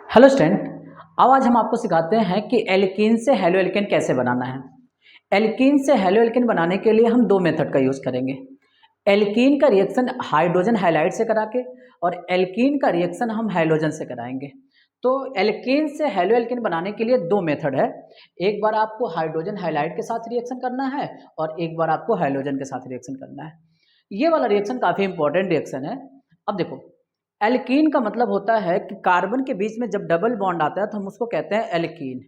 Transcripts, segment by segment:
Hello student, आज हम आपको सिखाते हैं कि एल्कीन से हेलो एल्केन कैसे बनाना है। एल्कीन से हेलो एल्केन बनाने के लिए हम दो मेथड का यूज़ करेंगे। एल्कीन का रिएक्शन हाइड्रोजन हैलाइड से करा के और एल्कीन का रिएक्शन हम हैलोजन से कराएंगे। तो एल्कीन से हेलो एल्केन बनाने के लिए दो मेथड है। एक बार आपको हाइड्रोजन हैलाइड के साथ रिएक्शन करना है और एक बार आपको हैलोजन के साथ रिएक्शन करना है। ये वाला रिएक्शन काफ़ी इंपॉर्टेंट रिएक्शन है। अब देखो, एल्कीन का मतलब होता है कि कार्बन के बीच में जब डबल बॉन्ड आता है तो हम उसको कहते हैं एल्कीन।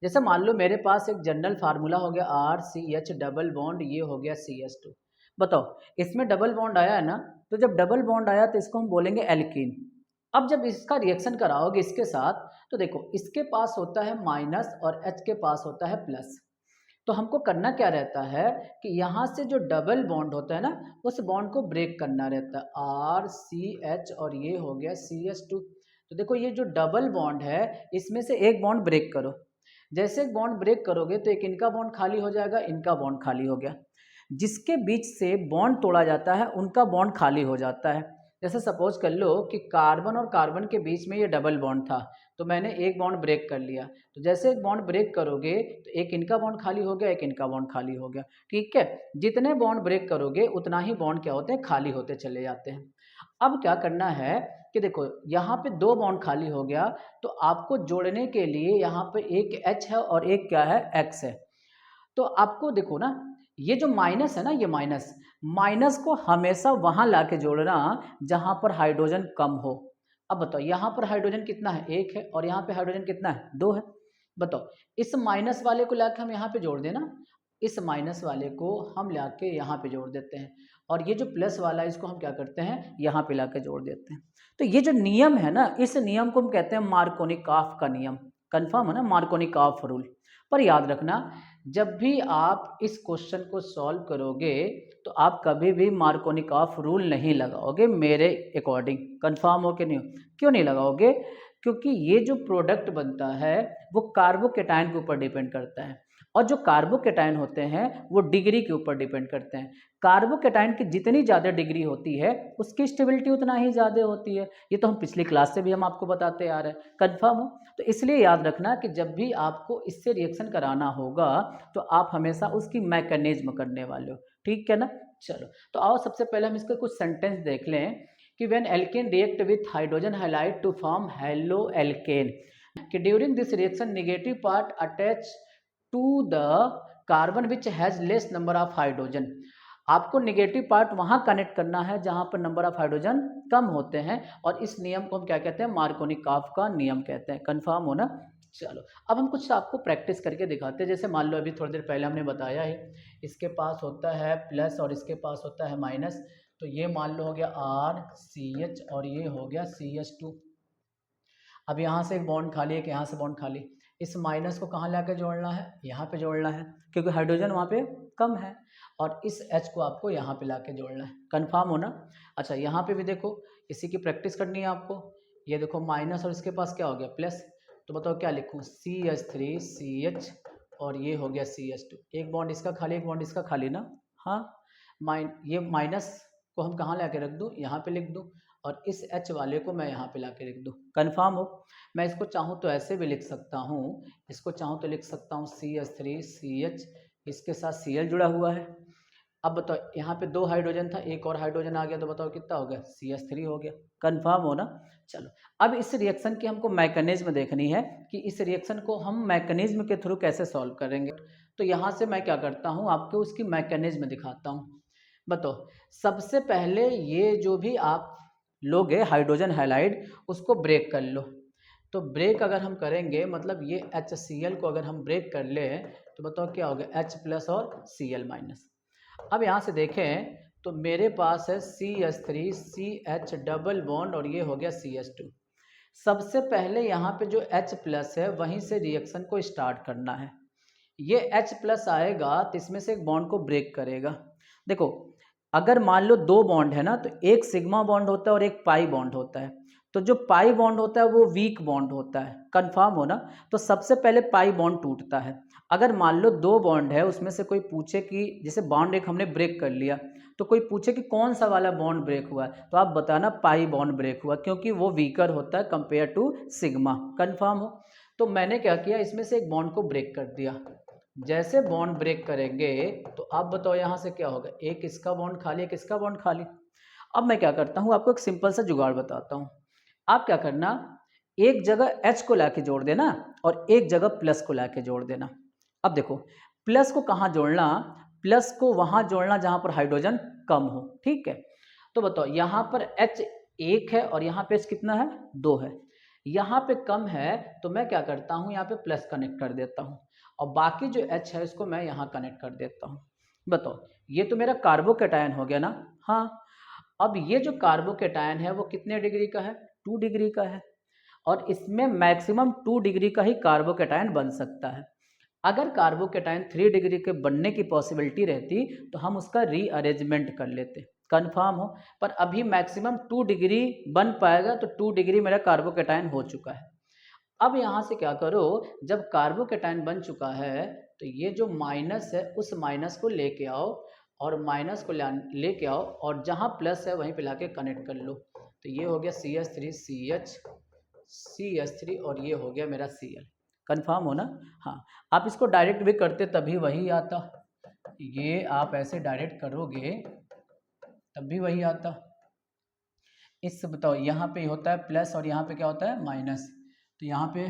जैसे मान लो मेरे पास एक जनरल फार्मूला हो गया RCH डबल बॉन्ड, ये हो गया CH2। बताओ, इसमें डबल बॉन्ड आया है ना, तो जब डबल बॉन्ड आया तो इसको हम बोलेंगे एल्कीन। अब जब इसका रिएक्शन कराओगे इसके साथ, तो देखो इसके पास होता है माइनस और H के पास होता है प्लस। तो हमको करना क्या रहता है कि यहाँ से जो डबल बॉन्ड होता है ना, उस बॉन्ड को ब्रेक करना रहता है RCH और ये हो गया CH2। तो देखो ये जो डबल बॉन्ड है इसमें से एक बॉन्ड ब्रेक करो। जैसे एक बॉन्ड ब्रेक करोगे तो एक इनका बॉन्ड खाली हो जाएगा, इनका बॉन्ड खाली हो गया। जिसके बीच से बॉन्ड तोड़ा जाता है उनका बॉन्ड खाली हो जाता है। जैसे सपोज कर लो कि कार्बन और कार्बन के बीच में ये डबल बॉन्ड था, तो मैंने एक बॉन्ड ब्रेक कर लिया। तो जैसे एक बॉन्ड ब्रेक करोगे तो एक इनका बॉन्ड खाली हो गया, एक इनका बॉन्ड खाली हो गया। ठीक है, जितने बॉन्ड ब्रेक करोगे उतना ही बॉन्ड क्या होते हैं, खाली होते चले जाते हैं। अब क्या करना है कि देखो यहाँ पे दो बॉन्ड खाली हो गया, तो आपको जोड़ने के लिए यहाँ पे एक H है और एक क्या है, X है। तो आपको देखो ना, ये जो माइनस है ना, ये माइनस माइनस को हमेशा वहां लाके जोड़ना जहां पर हाइड्रोजन कम हो। अब बताओ यहाँ पर हाइड्रोजन कितना है, एक है, और यहाँ पे हाइड्रोजन कितना है, दो है। बताओ इस माइनस वाले को लाके हम यहाँ पे जोड़ देना, इस माइनस वाले को हम लाके यहाँ पे जोड़ देते हैं, और ये जो प्लस वाला है इसको हम क्या करते हैं, यहाँ पे लाके जोड़ देते हैं। तो ये जो नियम है ना, इस नियम को हम कहते हैं मार्कोनिकॉफ का नियम। कंफर्म है ना, मार्कोनिकॉफ रूल। पर याद रखना, जब भी आप इस क्वेश्चन को सॉल्व करोगे तो आप कभी भी मार्कोनिकॉफ रूल नहीं लगाओगे मेरे अकॉर्डिंग। कंफर्म हो कि नहीं हो? क्यों नहीं लगाओगे? क्योंकि ये जो प्रोडक्ट बनता है वो कार्बोकेटाइन के ऊपर डिपेंड करता है, और जो कार्बोकेटाइन होते हैं वो डिग्री के ऊपर डिपेंड करते हैं। कार्बोकेटाइन की जितनी ज़्यादा डिग्री होती है उसकी स्टेबिलिटी उतना ही ज़्यादा होती है। ये तो हम पिछली क्लास से भी हम आपको बताते आ रहे हैं। कंफर्म हो? तो इसलिए याद रखना कि जब भी आपको इससे रिएक्शन कराना होगा तो आप हमेशा उसकी मैकेनिज्म करने वाले हो। ठीक है ना? चलो, तो आओ सबसे पहले हम इसके कुछ सेंटेंस देख लें कि when alkene react with hydrogen halide to form haloalkane, कि during this reaction negative part attach to the carbon which has less number of hydrogen. आपको नेगेटिव पार्ट वहां कनेक्ट करना है जहां पर नंबर ऑफ हाइड्रोजन कम होते हैं, और इस नियम को हम क्या कहते हैं, मार्कोनिकॉफ का नियम कहते हैं। कंफर्म हो ना? चलो, अब हम कुछ आपको प्रैक्टिस करके दिखाते हैं। जैसे मान लो अभी थोड़ी देर पहले हमने बताया है, इसके पास होता है प्लस और इसके पास होता है माइनस। तो ये मान लो हो गया RCH और ये हो गया CH2। अब यहाँ से एक बॉन्ड खाली है कि यहाँ से बॉन्ड खाली, इस माइनस को कहाँ लाके जोड़ना है, यहाँ पे जोड़ना है, क्योंकि हाइड्रोजन वहाँ पे कम है, और इस H को आपको यहाँ पे लाके जोड़ना है। कंफर्म होना? अच्छा, यहाँ पे भी देखो, इसी की प्रैक्टिस करनी है आपको। ये देखो माइनस और इसके पास क्या हो गया, प्लस। तो बताओ क्या लिखूँ, CH3CH और ये हो गया CH2। एक बॉन्ड इसका खाली, एक बॉन्ड इसका खाली ना। हाँ, ये माइनस को हम कहाँ ला के रख दूँ, यहाँ पे लिख दूँ, और इस H वाले को मैं यहाँ पे ला के लिख दूँ। कन्फर्म हो? मैं इसको चाहूँ तो ऐसे भी लिख सकता हूँ, इसको चाहूँ तो लिख सकता हूँ CH3CH, इसके साथ Cl जुड़ा हुआ है। अब बताओ यहाँ पे दो हाइड्रोजन था, एक और हाइड्रोजन आ गया, तो बताओ कितना हो गया, CH3 हो गया। कन्फर्म हो ना? चलो, अब इस रिएक्शन की हमको मैकेनिज्म देखनी है कि इस रिएक्शन को हम मैकेनिज्म के थ्रू कैसे सॉल्व करेंगे। तो यहाँ से मैं क्या करता हूँ, आपको उसकी मैकेनिज्म दिखाता हूँ। बताओ, सबसे पहले ये जो भी आप लोगे हाइड्रोजन हैलाइड, उसको ब्रेक कर लो। तो ब्रेक अगर हम करेंगे, मतलब ये HCl को अगर हम ब्रेक कर ले, तो बताओ क्या हो गया, H प्लस और Cl माइनस। अब यहाँ से देखें तो मेरे पास है CH3CH डबल बॉन्ड और ये हो गया CH2। सबसे पहले यहाँ पे जो H प्लस है वहीं से रिएक्शन को स्टार्ट करना है। ये H प्लस आएगा तो इसमें से एक बॉन्ड को ब्रेक करेगा। देखो, अगर मान लो दो बॉन्ड है ना, तो एक सिग्मा बॉन्ड होता है और एक पाई बॉन्ड होता है। तो जो पाई बॉन्ड होता है वो वीक बॉन्ड होता है। कंफर्म हो ना? तो सबसे पहले पाई बॉन्ड टूटता है। अगर मान लो दो बॉन्ड है, उसमें से कोई पूछे कि जैसे बॉन्ड एक हमने ब्रेक कर लिया, तो कोई पूछे कि कौन सा वाला बॉन्ड ब्रेक हुआ है, तो आप बताना पाई बॉन्ड ब्रेक हुआ, क्योंकि वो वीकर होता है कंपेयर टू सिग्मा। कन्फर्म हो? तो मैंने क्या किया, इसमें से एक बॉन्ड को ब्रेक कर दिया। जैसे बॉन्ड ब्रेक करेंगे तो आप बताओ यहाँ से क्या होगा, एक इसका बॉन्ड खाली, एक इसका बॉन्ड खाली। अब मैं क्या करता हूँ, आपको एक सिंपल सा जुगाड़ बताता हूँ। आप क्या करना, एक जगह H को लाके जोड़ देना और एक जगह प्लस को लाके जोड़ देना। अब देखो, प्लस को कहाँ जोड़ना, प्लस को वहाँ जोड़ना जहाँ पर हाइड्रोजन कम हो, ठीक है। तो बताओ यहाँ पर H 1 है और यहाँ पे H कितना है, 2 है। यहाँ पे कम है तो मैं क्या करता हूँ, यहाँ पे प्लस कनेक्ट कर देता हूँ और बाकी जो H है इसको मैं यहाँ कनेक्ट कर देता हूँ। बताओ, ये तो मेरा कार्बोकैटायन हो गया ना। हाँ, अब ये जो कार्बोकैटायन है वो कितने डिग्री का है, 2 डिग्री का है, और इसमें मैक्सिमम 2 डिग्री का ही कार्बोकैटायन बन सकता है। अगर कार्बोकैटायन 3 डिग्री के बनने की पॉसिबिलिटी रहती तो हम उसका रीअरेंजमेंट कर लेते। कन्फर्म हो? पर अभी मैक्सिमम 2 डिग्री बन पाएगा, तो 2 डिग्री मेरा कार्बोकैटायन हो चुका है। अब यहाँ से क्या करो, जब कार्बोकैटायन बन चुका है तो ये जो माइनस है उस माइनस को लेके आओ और माइनस को लेके आओ और जहाँ प्लस है वहीं पे लाके कनेक्ट कर लो। तो ये हो गया CH3CH CH3 और ये हो गया मेरा Cl। कन्फर्म हो ना? हाँ, आप इसको डायरेक्ट भी करते तभी वही आता, ये आप ऐसे डायरेक्ट करोगे तब भी वही आता। इससे बताओ, यहाँ पे होता है प्लस और यहाँ पे क्या होता है, माइनस। तो यहाँ पे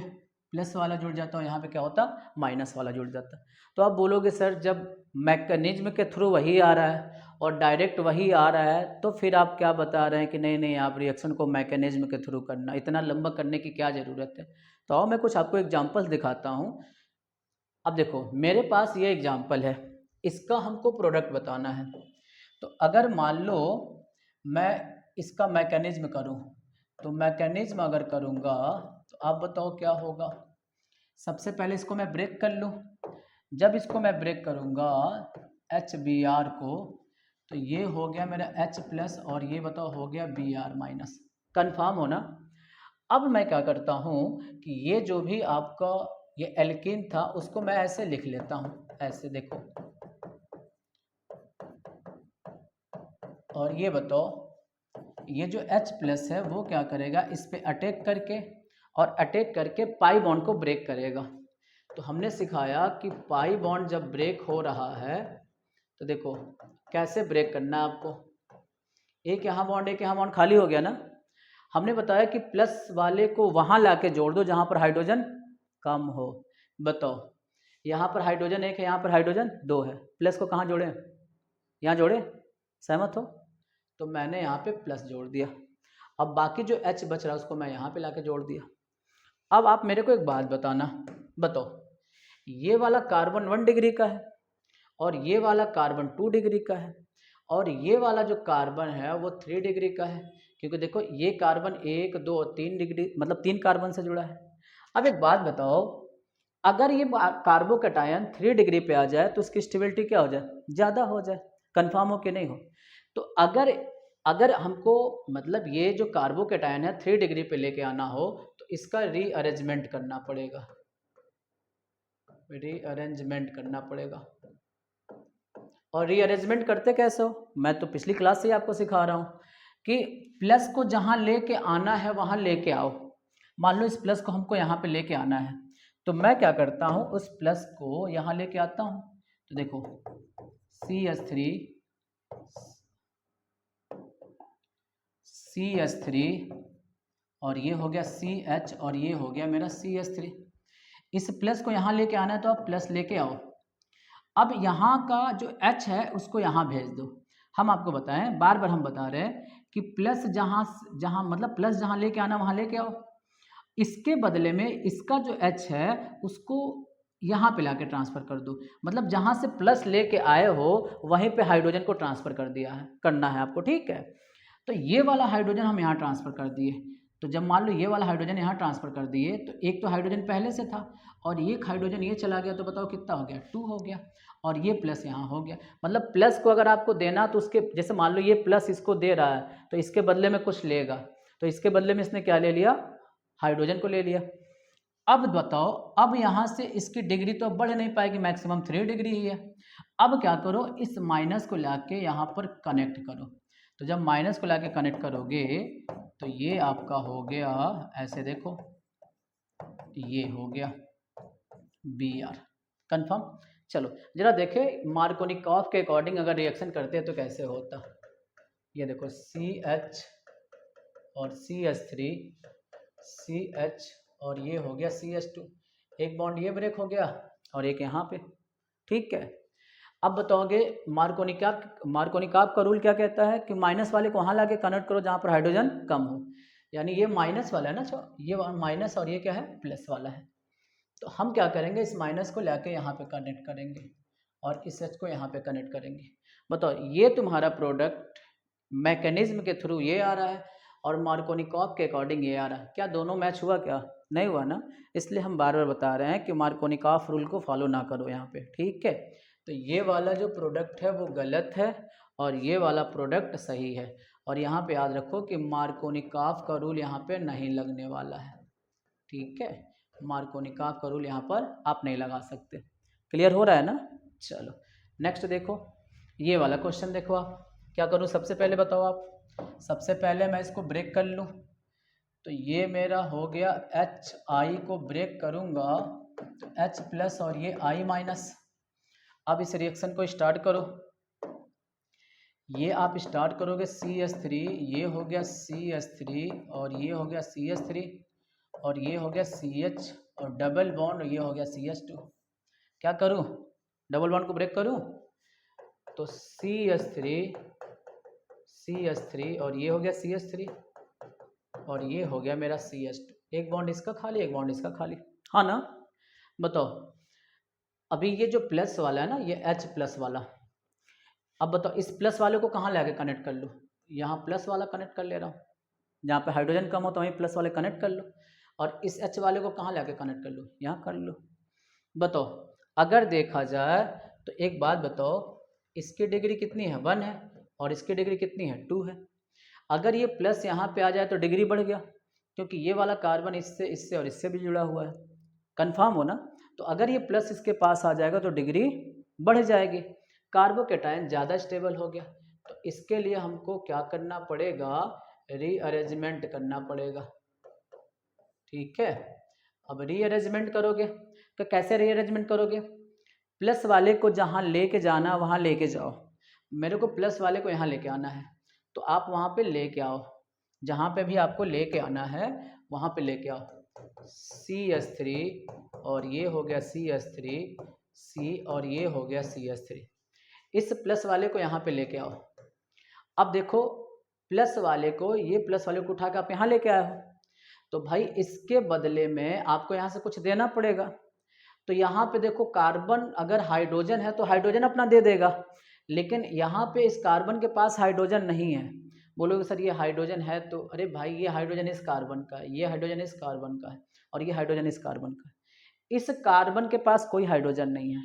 प्लस वाला जुड़ जाता है, यहाँ पे क्या होता, माइनस वाला जुड़ जाता है। तो आप बोलोगे सर जब मैकेनिज्म के थ्रू वही आ रहा है और डायरेक्ट वही आ रहा है, तो फिर आप क्या बता रहे हैं कि नहीं नहीं आप रिएक्शन को मैकेनिज्म के थ्रू करना, इतना लंबा करने की क्या ज़रूरत है। तो आओ मैं कुछ आपको एग्जाम्पल दिखाता हूँ। अब देखो मेरे पास ये एग्जाम्पल है, इसका हमको प्रोडक्ट बताना है। तो अगर मान लो मैं इसका मैकेनिज्म करूं, तो मैकेनिज्म अगर करूंगा तो आप बताओ क्या होगा। सबसे पहले इसको मैं ब्रेक कर लूं। जब इसको मैं ब्रेक करूंगा HBr को, तो ये हो गया मेरा H प्लस और ये बताओ हो गया Br माइनस। कन्फर्म हो ना? अब मैं क्या करता हूँ कि ये जो भी आपका ये एल्कीन था उसको मैं ऐसे लिख लेता हूँ, ऐसे देखो। और ये बताओ ये जो H प्लस है वो क्या करेगा, इस पे अटैक करके और अटैक करके पाई बॉन्ड को ब्रेक करेगा। तो हमने सिखाया कि पाई बॉन्ड जब ब्रेक हो रहा है तो देखो कैसे ब्रेक करना है आपको। एक यहाँ बॉन्ड खाली हो गया ना। हमने बताया कि प्लस वाले को वहाँ लाके जोड़ दो जहाँ पर हाइड्रोजन कम हो। बताओ, यहाँ पर हाइड्रोजन 1 है, यहाँ पर हाइड्रोजन 2 है, प्लस को कहाँ जोड़े, यहाँ जोड़े। सहमत हो? तो मैंने यहाँ पे प्लस जोड़ दिया। अब बाकी जो H बच रहा है उसको मैं यहाँ पे लाके जोड़ दिया। अब आप मेरे को एक बात बताना, बताओ ये वाला कार्बन 1 डिग्री का है और ये वाला कार्बन 2 डिग्री का है और ये वाला जो कार्बन है वो 3 डिग्री का है, क्योंकि देखो ये कार्बन 1 2 और 3 डिग्री मतलब 3 कार्बन से जुड़ा है। अब एक बात बताओ, अगर ये कार्बोकैटायन 3 डिग्री पे आ जाए तो उसकी स्टेबिलिटी क्या हो जाए, ज़्यादा हो जाए। कन्फर्म हो कि नहीं हो? तो अगर हमको मतलब ये जो कार्बोकैटायन है 3 डिग्री पे लेके आना हो तो इसका रीअरेंजमेंट करना पड़ेगा, रीअरेंजमेंट करना पड़ेगा। और रीअरेंजमेंट करते कैसे हो, मैं तो पिछली क्लास से ही आपको सिखा रहा हूँ कि प्लस को जहाँ लेके आना है वहाँ लेके आओ। मान लो इस प्लस को हमको यहाँ पे लेके आना है, तो मैं क्या करता हूँ उस प्लस को यहाँ लेके आता हूँ। तो देखो CH3 और ये हो गया CH और ये हो गया मेरा CH3। इस प्लस को यहाँ लेके आना है तो आप प्लस लेके आओ। अब यहाँ का जो H है उसको यहाँ भेज दो। हम आपको बताएं, बार बार हम बता रहे हैं कि प्लस जहाँ मतलब प्लस जहाँ लेके आना वहाँ लेके आओ। इसके बदले में इसका जो H है उसको यहाँ पे लाके ट्रांसफ़र कर दो। मतलब जहाँ से प्लस लेके आए हो वहीं पे हाइड्रोजन को ट्रांसफ़र करना है आपको, ठीक है। तो ये वाला हाइड्रोजन हम यहाँ ट्रांसफ़र कर दिए। तो जब मान लो ये वाला हाइड्रोजन यहाँ ट्रांसफ़र कर दिए तो एक तो हाइड्रोजन पहले से था और एक हाइड्रोजन ये चला गया, तो बताओ कितना हो गया, 2 हो गया। और ये प्लस यहाँ हो गया। मतलब प्लस को अगर आपको देना तो उसके जैसे मान लो ये प्लस इसको दे रहा है तो इसके बदले में कुछ लेगा, तो इसके बदले में इसने क्या ले लिया, हाइड्रोजन को ले लिया। अब बताओ, अब यहाँ से इसकी डिग्री तो बढ़ नहीं पाएगी, मैक्सिमम 3 डिग्री ही है। अब क्या करो, इस माइनस को लाके यहाँ पर कनेक्ट करो। तो जब माइनस को लाके कनेक्ट करोगे तो ये आपका हो गया, ऐसे देखो, ये हो गया Br। कंफर्म। चलो जरा देखे मार्कोनिकॉफ के अकॉर्डिंग अगर रिएक्शन करते हैं तो कैसे होता। ये देखो CH और CH3, CH और ये हो गया CH2, एक बॉन्ड ये ब्रेक हो गया और एक यहाँ पे, ठीक है। अब बताओगे मार्कोनिकॉफ का रूल क्या कहता है कि माइनस वाले को वहाँ लाके कनेक्ट करो जहाँ पर हाइड्रोजन कम हो, यानी ये माइनस वाला है ना, ये माइनस और ये क्या है, प्लस वाला है। तो हम क्या करेंगे, इस माइनस को लाके यहाँ पे कनेक्ट करेंगे और इस H को यहाँ पे कनेक्ट करेंगे। बताओ ये तुम्हारा प्रोडक्ट मैकेनिज्म के थ्रू ये आ रहा है और मार्कोनिकॉफ के अकॉर्डिंग ये आ रहा है, क्या दोनों मैच हुआ? क्या नहीं हुआ ना। इसलिए हम बार बार बता रहे हैं कि मार्कोनिकॉफ रूल को फॉलो ना करो यहाँ पे, ठीक है। तो ये वाला जो प्रोडक्ट है वो गलत है और ये वाला प्रोडक्ट सही है। और यहाँ पे याद रखो कि मार्कोनिकॉफ का रूल यहाँ पे नहीं लगने वाला है, ठीक है। मार्कोनिकॉफ का रूल यहाँ पर आप नहीं लगा सकते। क्लियर हो रहा है ना। चलो नेक्स्ट देखो, ये वाला क्वेश्चन देखो। आप क्या करूँ, सबसे पहले बताओ आप। सबसे पहले मैं इसको ब्रेक कर लूँ, तो ये मेरा हो गया HI को ब्रेक करूँगा तो H प्लस और ये I माइनस। अब इस रिएक्शन को स्टार्ट करो, ये आप स्टार्ट करोगे CH3, ये हो गया CH3 और ये हो गया CH3 और ये हो गया CH और डबल बॉन्ड, ये हो गया CH2। क्या करूँ, डबल बॉन्ड को ब्रेक करूँ तो CH3 और ये हो गया CH3 और ये हो गया मेरा CH2। एक बॉन्ड इसका खाली, एक बॉन्ड इसका खाली, हाँ ना। बताओ अभी ये जो प्लस वाला है ना, ये H प्लस वाला, अब बताओ इस प्लस वाले को कहाँ लाके कनेक्ट कर लो, यहाँ प्लस वाला कनेक्ट कर ले रहा हूँ, जहाँ पे हाइड्रोजन कम हो तो वहीं प्लस वाले कनेक्ट कर लो। और इस H वाले को कहाँ लाके कनेक्ट कर लो, यहाँ कर लो। बताओ अगर देखा जाए तो एक बात बताओ, इसकी डिग्री कितनी है, 1 है और इसकी डिग्री कितनी है, 2 है। अगर ये प्लस यहाँ पे आ जाए तो डिग्री बढ़ गया, क्योंकि ये वाला कार्बन इससे और इससे भी जुड़ा हुआ है। कंफर्म हो ना। तो अगर ये प्लस इसके पास आ जाएगा तो डिग्री बढ़ जाएगी, कार्बोकेटायन ज़्यादा स्टेबल हो गया। तो इसके लिए हमको क्या करना पड़ेगा, रीअरेंजमेंट करना पड़ेगा, ठीक है। अब रीअरेंजमेंट करोगे तो कैसे रीअरेंजमेंट करोगे, प्लस वाले को जहाँ लेके जाना वहाँ लेके जाओ। मेरे को प्लस वाले को यहाँ लेके आना है तो आप वहाँ पे लेके आओ, जहाँ पे भी आपको लेके आना है वहाँ पे लेके आओ। CH3 और ये हो गया CH3, C और ये हो गया CH3। इस प्लस वाले को यहाँ पे लेके आओ। अब देखो प्लस वाले को, ये प्लस वाले को उठा के आप यहाँ लेके आए हो, तो भाई इसके बदले में आपको यहाँ से कुछ देना पड़ेगा। तो यहाँ पे देखो कार्बन अगर हाइड्रोजन है तो हाइड्रोजन अपना दे देगा, लेकिन यहाँ पे इस कार्बन के पास हाइड्रोजन नहीं है। बोलोगे सर ये हाइड्रोजन है, तो अरे भाई ये हाइड्रोजन इस कार्बन का है, ये हाइड्रोजन इस कार्बन का है और ये हाइड्रोजन इस कार्बन का है। इस कार्बन के पास कोई हाइड्रोजन नहीं है।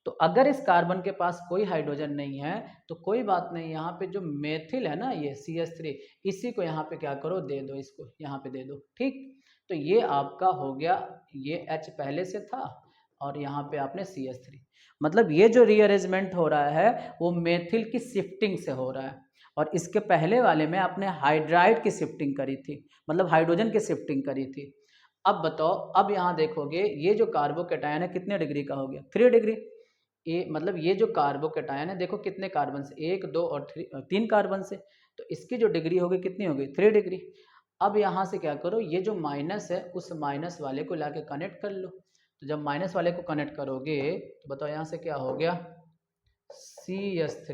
तो अगर इस कार्बन के पास कोई हाइड्रोजन नहीं है तो कोई बात नहीं, यहाँ पे जो मेथिल है ना, ये CH3, इसी को यहाँ पे क्या करो, दे दो, इसको यहाँ पे दे दो, ठीक। तो ये आपका हो गया, ये H पहले से था और यहाँ पे आपने CH3, मतलब ये जो रीअरेंजमेंट हो रहा है वो मेथिल की शिफ्टिंग से हो रहा है। और इसके पहले वाले में आपने हाइड्राइड की शिफ्टिंग करी थी, मतलब हाइड्रोजन की शिफ्टिंग करी थी। अब बताओ, अब यहाँ देखोगे ये जो कार्बोकेटायन है कितने डिग्री का हो गया, 3 डिग्री। ये मतलब ये जो कार्बोकेटायन है देखो कितने कार्बन से, 1 2 और 3 कार्बन से, तो इसकी जो डिग्री होगी कितनी होगी, 3 डिग्री। अब यहाँ से क्या करो, ये जो माइनस है उस माइनस वाले को लाके कनेक्ट कर लो। तो जब माइनस वाले को कनेक्ट करोगे तो बताओ यहाँ से क्या हो गया, CH3,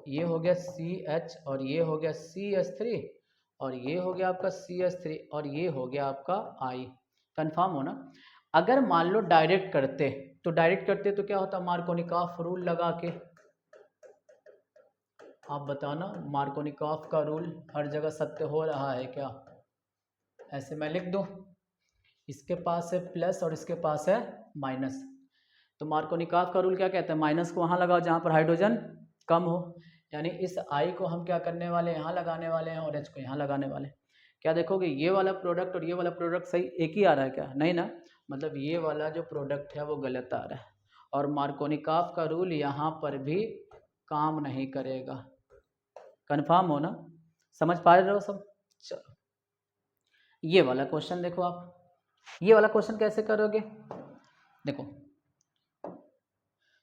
ये हो गया CH और ये हो गया CH3 और ये हो गया आपका CH3 और ये हो गया आपका I। कंफर्म हो ना। अगर मान लो डायरेक्ट करते तो क्या होता, मार्कोनिकॉफ रूल लगा के, आप बताना मार्कोनिकॉफ का रूल हर जगह सत्य हो रहा है क्या। ऐसे मैं लिख दूं, इसके पास है प्लस और इसके पास है माइनस, तो मार्कोनिकॉफ का रूल क्या कहता है, माइनस को वहाँ लगाओ जहाँ पर हाइड्रोजन कम हो, यानी इस I को हम क्या करने वाले हैं, यहाँ लगाने वाले हैं और H को यहाँ लगाने वाले हैं। क्या देखोगे, ये वाला प्रोडक्ट और ये वाला प्रोडक्ट सही एक ही आ रहा है क्या? नहीं ना, मतलब ये वाला जो प्रोडक्ट है वो गलत आ रहा है, और मार्कोनिकॉफ का रूल यहाँ पर भी काम नहीं करेगा। कंफर्म हो ना, समझ पा रहे हो सब? चलो ये वाला क्वेश्चन देखो आप, ये वाला क्वेश्चन कैसे करोगे? देखो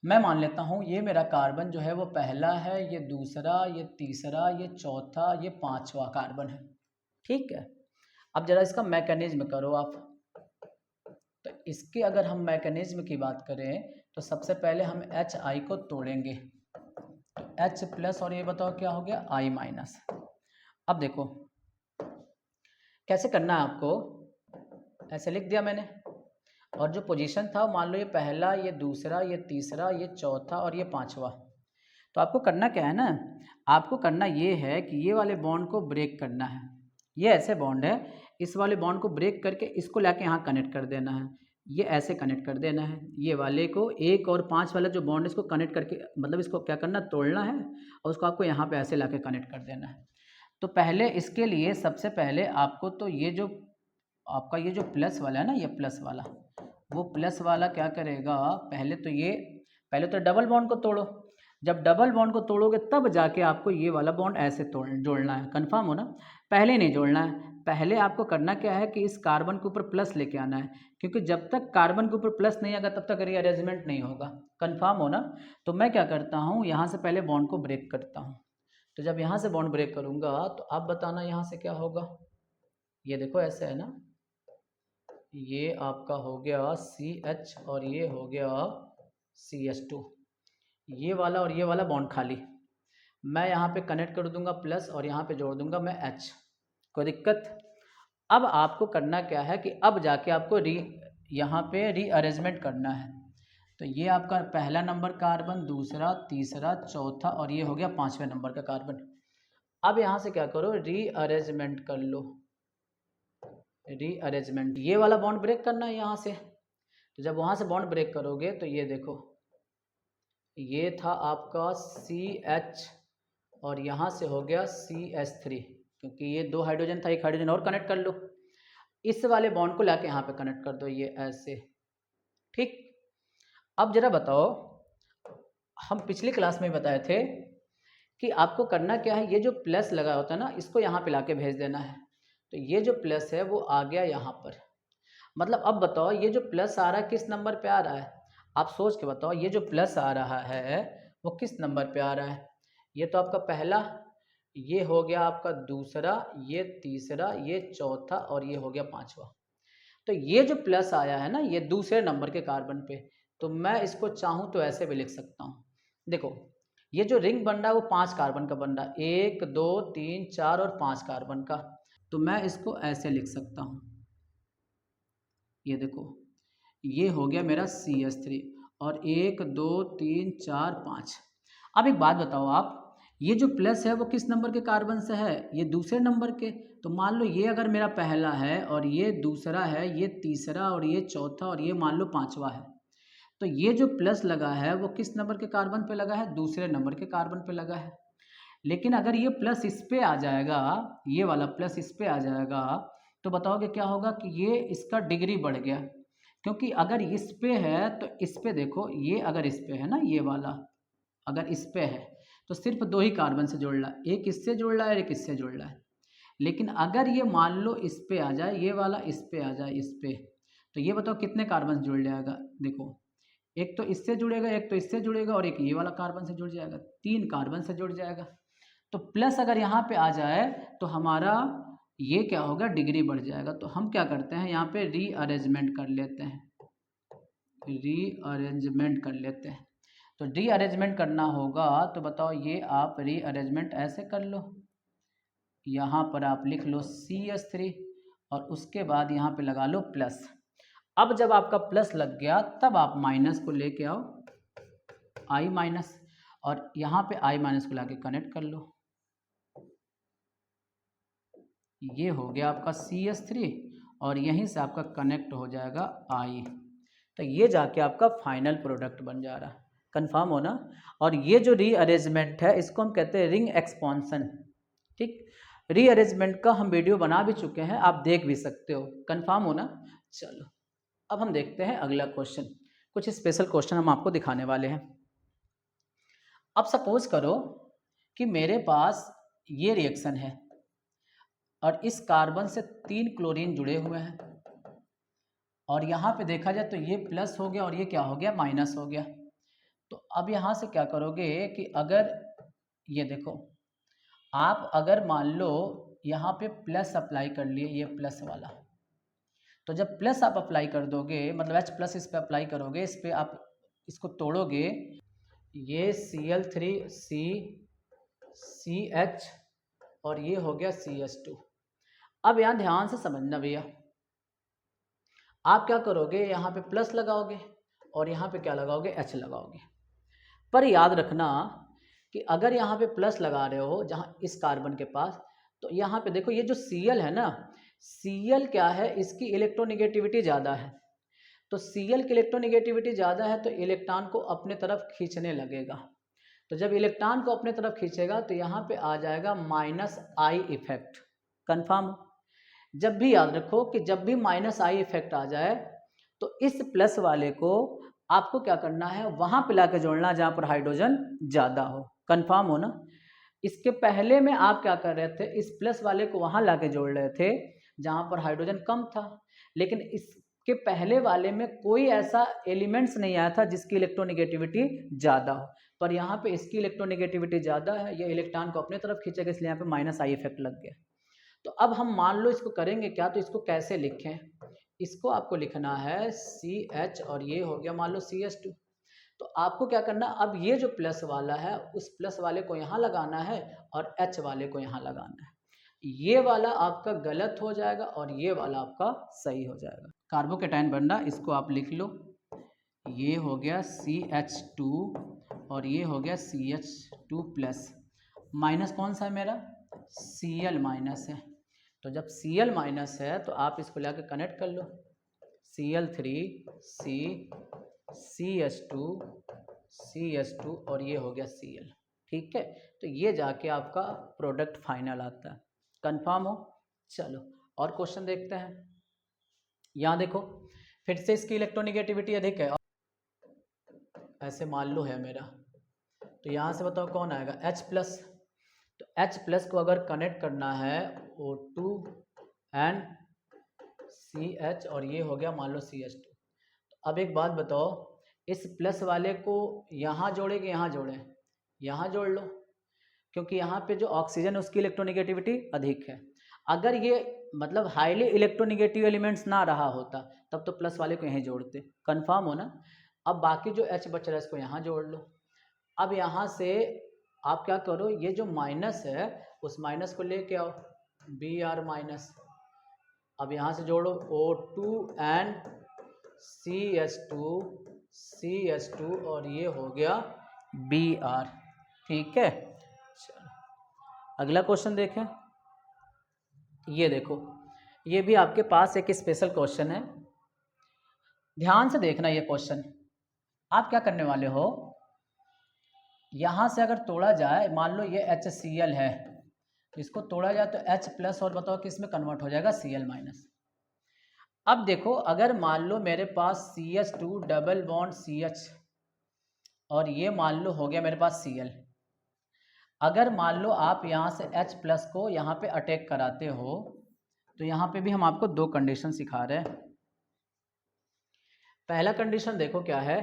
मैं मान लेता हूँ ये मेरा कार्बन जो है वो पहला है, ये दूसरा, ये तीसरा, ये चौथा, ये पांचवा कार्बन है, ठीक है। अब जरा इसका मैकेनिज्म करो आप। तो इसके अगर हम मैकेनिज्म की बात करें तो सबसे पहले हम HI को तोड़ेंगे, H प्लस और ये बताओ क्या हो गया I माइनस। अब देखो कैसे करना है आपको, ऐसे लिख दिया मैंने, और जो पोजीशन था मान लो ये पहला, ये दूसरा, ये तीसरा, ये चौथा और ये पांचवा। तो आपको करना क्या है ना, आपको करना ये है कि ये वाले बॉन्ड को ब्रेक करना है। ये ऐसे बॉन्ड है, इस वाले बॉन्ड को ब्रेक करके इसको लाके यहाँ कनेक्ट कर देना है, ये ऐसे कनेक्ट कर देना है। ये वाले को 1 और 5 वाला जो बॉन्ड है इसको कनेक्ट करके, मतलब इसको क्या करना, तोड़ना है और उसको आपको यहाँ पे ऐसे लाके कनेक्ट कर देना है। तो पहले इसके लिए सबसे पहले आपको तो ये जो आपका ये जो प्लस वाला है ना, ये प्लस वाला, वो प्लस वाला क्या करेगा, पहले तो डबल बॉन्ड को तोड़ो। जब डबल बॉन्ड को तोड़ोगे तब जाके आपको ये वाला बॉन्ड ऐसे जोड़ना है। कंफर्म हो ना, पहले नहीं जोड़ना है। पहले आपको करना क्या है कि इस कार्बन के ऊपर प्लस लेके आना है, क्योंकि जब तक कार्बन के ऊपर प्लस नहीं आएगा तब तक रीअरेंजमेंट नहीं होगा। कंफर्म हो ना। तो मैं क्या करता हूँ, यहाँ से पहले बॉन्ड को ब्रेक करता हूँ। तो जब यहाँ से बॉन्ड ब्रेक करूँगा तो आप बताना यहाँ से क्या होगा। ये देखो ऐसे है ना, ये आपका हो गया CH और ये हो गया CH2, ये वाला और ये वाला बॉन्ड खाली। मैं यहाँ पे कनेक्ट कर दूंगा प्लस और यहाँ पे जोड़ दूंगा मैं H, कोई दिक्कत। अब आपको करना क्या है कि अब जाके आपको यहाँ पे रीअरेंजमेंट करना है। तो ये आपका पहला नंबर कार्बन, दूसरा, तीसरा, चौथा और ये हो गया 5वें नंबर का कार्बन। अब यहाँ से क्या करो, रीअरेंजमेंट कर लो, रीअरेंजमेंट। ये वाला बॉन्ड ब्रेक करना है यहाँ से। तो जब वहाँ से बॉन्ड ब्रेक करोगे तो ये देखो, ये था आपका CH और यहाँ से हो गया CH3, क्योंकि ये 2 हाइड्रोजन था, एक हाइड्रोजन और कनेक्ट कर लो। इस वाले बॉन्ड को लाके यहाँ पे कनेक्ट कर दो, ये ऐसे, ठीक। अब जरा बताओ, हम पिछली क्लास में बताए थे कि आपको करना क्या है, ये जो प्लस लगा होता है ना, इसको यहाँ पे लाके भेज देना है। तो ये जो प्लस है वो आ गया यहाँ पर। मतलब अब बताओ ये जो प्लस आ रहा है किस नंबर पे आ रहा है, आप सोच के बताओ। ये जो प्लस आ रहा है वो किस नंबर पे आ रहा है। ये तो आपका पहला, ये हो गया आपका दूसरा, ये तीसरा, ये चौथा और ये हो गया 5वां। तो ये जो प्लस आया है ना, ये दूसरे नंबर के कार्बन पे। तो मैं इसको चाहूँ तो ऐसे भी लिख सकता हूँ। देखो ये जो रिंग बन रहा है वो 5 कार्बन का बन रहा है, 1 2 3 4 और 5 कार्बन का। तो मैं इसको ऐसे लिख सकता हूँ, ये देखो ये हो गया मेरा CH3 और 1 2 3 4 5। अब एक बात बताओ आप, ये जो प्लस है वो किस नंबर के कार्बन से है, ये दूसरे नंबर के। तो मान लो ये अगर मेरा पहला है और ये दूसरा है, ये तीसरा और ये चौथा और ये मान लो 5वां है, तो ये जो प्लस लगा है वो किस नंबर के कार्बन पे लगा है, दूसरे नंबर के कार्बन पे लगा है। लेकिन अगर ये प्लस इस पे आ जाएगा, ये वाला प्लस इस पे आ जाएगा, तो बताओगे क्या होगा कि ये इसका डिग्री बढ़ गया। क्योंकि अगर इस पे है तो इस पे देखो, ये अगर इस पे है ना, ये वाला अगर इस पे है तो सिर्फ 2 ही कार्बन से जुड़ रहा है, एक इससे जुड़ रहा है, एक इससे जुड़ रहा है। लेकिन अगर ये मान लो इस पे आ जाए, ये वाला इस पे आ जाए, इस पे, तो ये बताओ कितने कार्बन जुड़ जाएगा। देखो एक तो इससे जुड़ेगा, एक तो इससे जुड़ेगा और एक ये वाला कार्बन से जुड़ जाएगा, 3 कार्बन से जुड़ जाएगा। तो प्लस अगर यहाँ पे आ जाए तो हमारा ये क्या होगा, डिग्री बढ़ जाएगा। तो हम क्या करते हैं, यहाँ पे रीअरेंजमेंट कर लेते हैं, रीअरेंजमेंट कर लेते हैं। तो रीअरेंजमेंट करना होगा तो बताओ, ये आप रीअरेंजमेंट ऐसे कर लो, यहाँ पर आप लिख लो CH3 और उसके बाद यहाँ पे लगा लो प्लस। अब जब आपका प्लस लग गया तब आप माइनस को लेके आओ, I माइनस, और यहाँ पे I माइनस को लाके कनेक्ट कर लो। ये हो गया आपका CH3 और यहीं से आपका कनेक्ट हो जाएगा I। तो ये जाके आपका फाइनल प्रोडक्ट बन जा रहा है। कंफर्म हो ना। और ये जो रीअरेंजमेंट है इसको हम कहते हैं रिंग एक्सपांसन, ठीक। रीअरेंजमेंट का हम वीडियो बना भी चुके हैं, आप देख भी सकते हो। कंफर्म हो ना? चलो अब हम देखते हैं अगला क्वेश्चन। कुछ स्पेशल क्वेश्चन हम आपको दिखाने वाले हैं। अब सपोज करो कि मेरे पास ये रिएक्शन है और इस कार्बन से 3 क्लोरीन जुड़े हुए हैं और यहाँ पे देखा जाए तो ये प्लस हो गया और ये क्या हो गया, माइनस हो गया। तो अब यहाँ से क्या करोगे कि अगर ये देखो, आप अगर मान लो यहाँ पे प्लस अप्लाई कर लिए, ये प्लस वाला, तो जब प्लस आप अप्लाई कर दोगे मतलब H प्लस इस पे अप्लाई करोगे, इस पे आप इसको तोड़ोगे, ये Cl3 CH और ये हो गया CH2। अब यहाँ ध्यान से समझना भैया, आप क्या करोगे, यहाँ पे प्लस लगाओगे और यहाँ पे क्या लगाओगे, H लगाओगे। पर याद रखना कि अगर यहाँ पे प्लस लगा रहे हो जहाँ इस कार्बन के पास, तो यहाँ पे देखो ये जो Cl है ना, Cl क्या है, इसकी इलेक्ट्रोनेगेटिविटी ज़्यादा है। तो Cl की इलेक्ट्रोनेगेटिविटी ज़्यादा है तो इलेक्ट्रॉन को अपने तरफ खींचने लगेगा। तो जब इलेक्ट्रॉन को अपने तरफ खींचेगा तो यहाँ पे आ जाएगा -I इफेक्ट। कन्फर्म? जब भी याद रखो कि जब भी -I इफेक्ट आ जाए तो इस प्लस वाले को आपको क्या करना है, वहाँ पे ला के जोड़ना जहाँ पर हाइड्रोजन ज़्यादा हो। कन्फर्म हो ना? इसके पहले में आप क्या कर रहे थे, इस प्लस वाले को वहाँ ला के जोड़ रहे थे जहाँ पर हाइड्रोजन कम था, लेकिन इसके पहले वाले में कोई ऐसा एलिमेंट्स नहीं आया था जिसकी इलेक्ट्रोनेगेटिविटी ज़्यादा हो। पर यहाँ पे इसकी इलेक्ट्रोनेगेटिविटी ज़्यादा है, ये इलेक्ट्रॉन को अपने तरफ खींचेगा, इसलिए यहाँ पे -I इफेक्ट लग गया। तो अब हम मान लो इसको करेंगे क्या, तो इसको कैसे लिखें, इसको आपको लिखना है CH और ये हो गया मान लो CH2। तो आपको क्या करना, अब ये जो प्लस वाला है उस प्लस वाले को यहाँ लगाना है और H वाले को यहाँ लगाना है। ये वाला आपका गलत हो जाएगा और ये वाला आपका सही हो जाएगा। कार्बोकेटाइन बनना, इसको आप लिख लो, ये हो गया CH2 और ये हो गया CH2 प्लस, माइनस कौन सा है मेरा, Cl माइनस है। तो जब Cl माइनस है तो आप इसको लाके कनेक्ट कर लो, Cl3 CH2 और ये हो गया Cl। ठीक है, तो ये जाके आपका प्रोडक्ट फाइनल आता है। कंफर्म हो? चलो और क्वेश्चन देखते हैं। यहाँ देखो फिर से इसकी इलेक्ट्रोनेगेटिविटी अधिक है, ऐसे मान लो है मेरा, तो यहाँ से बताओ कौन आएगा, H प्लस। तो H प्लस को अगर कनेक्ट करना है O2 एंड CH और ये हो गया मान लो CH2। तो अब एक बात बताओ, इस प्लस वाले को यहाँ जोड़े कि यहाँ जोड़े, यहाँ जोड़ लो, क्योंकि यहाँ पे जो ऑक्सीजन है उसकी इलेक्ट्रोनेगेटिविटी अधिक है। अगर ये मतलब हाईली इलेक्ट्रोनेगेटिव एलिमेंट्स ना रहा होता तब तो प्लस वाले को यहीं जोड़ते। कंफर्म हो ना? अब बाकी जो H बच रहा है इसको यहाँ जोड़ लो। अब यहाँ से आप क्या करो, ये जो माइनस है उस माइनस को लेके आओ, Br माइनस। अब यहाँ से जोड़ो O2 एंड CH2 और ये हो गया Br। ठीक है, चलो अगला क्वेश्चन देखें। ये देखो, ये भी आपके पास एक स्पेशल क्वेश्चन है, ध्यान से देखना ये क्वेश्चन। आप क्या करने वाले हो, यहाँ से अगर तोड़ा जाए, मान लो ये HCl है, तो इसको तोड़ा जाए तो H प्लस और बताओ किस में कन्वर्ट हो जाएगा, Cl माइनस। अब देखो अगर मान लो मेरे पास CH2 डबल बॉन्ड CH और ये मान लो हो गया मेरे पास Cl। अगर मान लो आप यहाँ से H प्लस को यहाँ पे अटैक कराते हो तो यहाँ पे भी हम आपको दो कंडीशन सिखा रहे हैं। पहला कंडीशन देखो क्या है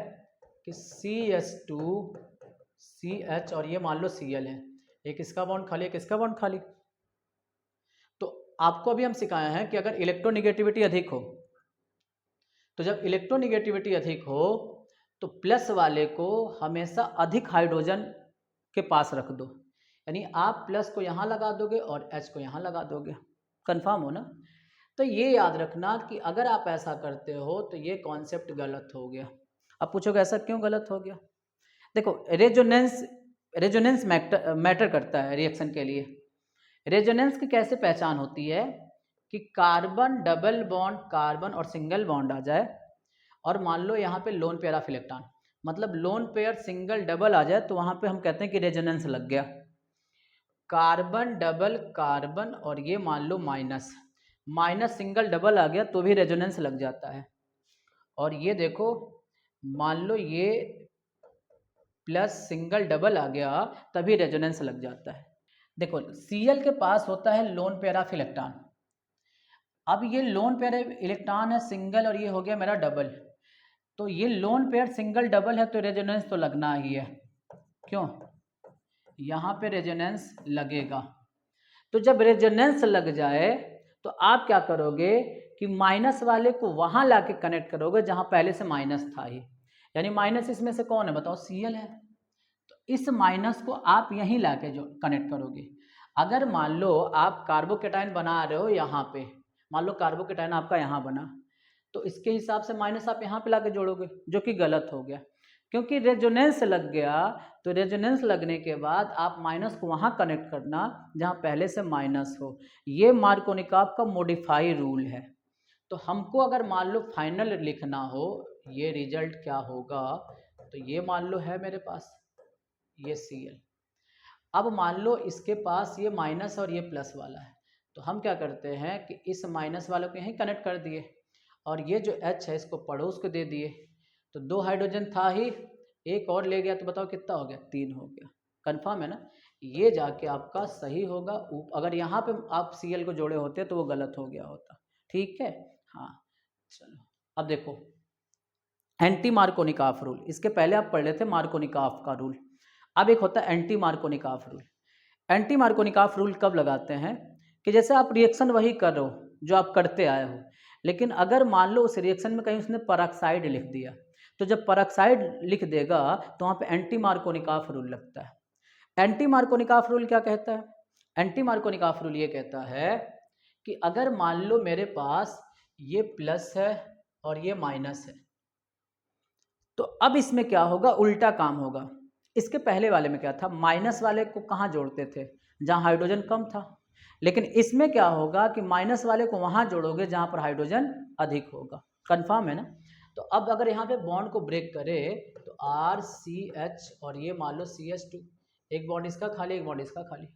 कि CH2 CH और ये मान लो Cl है, एक इसका बॉन्ड खाली एक इसका बॉन्ड खाली। तो आपको अभी हम सिखाए हैं कि अगर इलेक्ट्रोनेगेटिविटी अधिक हो, तो जब इलेक्ट्रोनेगेटिविटी अधिक हो तो प्लस वाले को हमेशा अधिक हाइड्रोजन के पास रख दो, यानी आप प्लस को यहाँ लगा दोगे और H को यहाँ लगा दोगे। कंफर्म हो ना? तो ये याद रखना कि अगर आप ऐसा करते हो तो ये कॉन्सेप्ट गलत हो गया। अब पूछोगे ऐसा क्यों गलत हो गया? देखो रेजोनेंस मैटर करता है रिएक्शन के लिए। रेजोनेंस की कैसे पहचान होती है कि कार्बन डबल बॉन्ड कार्बन और सिंगल बॉन्ड आ जाए और मान लो यहाँ पे लोन पेयर ऑफ इलेक्ट्रॉन, मतलब लोन पेयर सिंगल डबल आ जाए तो वहाँ पे हम कहते हैं कि रेजोनेंस लग गया। कार्बन डबल कार्बन और ये मान लो माइनस, माइनस सिंगल डबल आ गया तो भी रेजोनेंस लग जाता है। और ये देखो मान लो ये प्लस सिंगल डबल आ गया तभी रेजोनेंस लग जाता है। देखो Cl के पास होता है लोन पेयर ऑफ इलेक्ट्रॉन। अब ये लोन पेयर इलेक्ट्रॉन है सिंगल और ये हो गया मेरा डबल, तो ये लोन पेयर सिंगल डबल है तो रेजोनेंस तो लगना ही है। क्यों? यहाँ पे रेजोनेंस लगेगा। तो जब रेजोनेंस लग जाए तो आप क्या करोगे कि माइनस वाले को वहां लाके कनेक्ट करोगे जहां पहले से माइनस था ही। यानी माइनस इसमें से कौन है बताओ? Cl है। तो इस माइनस को आप यहीं लाके जो कनेक्ट करोगे। अगर मान लो आप कार्बोकेटाइन बना रहे हो यहाँ पे, मान लो कार्बोकेटाइन आपका यहाँ बना, तो इसके हिसाब से माइनस आप यहाँ पे लाके जोड़ोगे, जो कि गलत हो गया क्योंकि रेजोनेंस लग गया। तो रेजोनेंस लगने के बाद आप माइनस को वहाँ कनेक्ट करना जहाँ पहले से माइनस हो। ये मार्कोनिकॉफ का मॉडिफाई रूल है। तो हमको अगर मान लो फाइनल लिखना हो ये रिजल्ट क्या होगा, तो ये मान लो है मेरे पास ये Cl। अब मान लो इसके पास ये माइनस और ये प्लस वाला है, तो हम क्या करते हैं कि इस माइनस वाले को यहीं कनेक्ट कर दिए और ये जो H है इसको पड़ोस को दे दिए। तो 2 हाइड्रोजन था ही, एक और ले गया तो बताओ कितना हो गया? 3 हो गया। कंफर्म है ना? ये जाके आपका सही होगा। अगर यहाँ पे आप Cl को जोड़े होते तो वो गलत हो गया होता। ठीक है, हाँ चलो अब देखो एंटी मार्कोनिकॉफ रूल। इसके पहले आप पढ़ लेते मार्कोनिकॉफ का रूल। अब एक होता है anti Markovnikov rule. Anti Markovnikov rule कब लगाते हैं कि जैसे आप रिएक्शन वही कर रहे हो जो आप करते आए हो, लेकिन अगर मान लो उस रिएक्शन में कहीं उसने परऑक्साइड लिख दिया, तो जब परऑक्साइड लिख देगा तो वहाँ पे एंटी मार्कोनिकॉफ रूल लगता है। एंटी मार्कोनिकॉफ रूल क्या कहता है? एंटी मार्कोनिकॉफ रूल ये कहता है कि अगर मान लो मेरे पास ये प्लस है और ये माइनस है, तो अब इसमें क्या होगा? उल्टा काम होगा। इसके पहले वाले में क्या था? माइनस वाले को कहाँ जोड़ते थे? जहाँ हाइड्रोजन कम था। लेकिन इसमें क्या होगा कि माइनस वाले को वहाँ जोड़ोगे जहाँ पर हाइड्रोजन अधिक होगा। कंफर्म है ना? तो अब अगर यहाँ पे बॉन्ड को ब्रेक करे तो RCH और ये मान लो CH2, एक बॉन्ड इसका खाली एक बॉन्ड इसका खाली।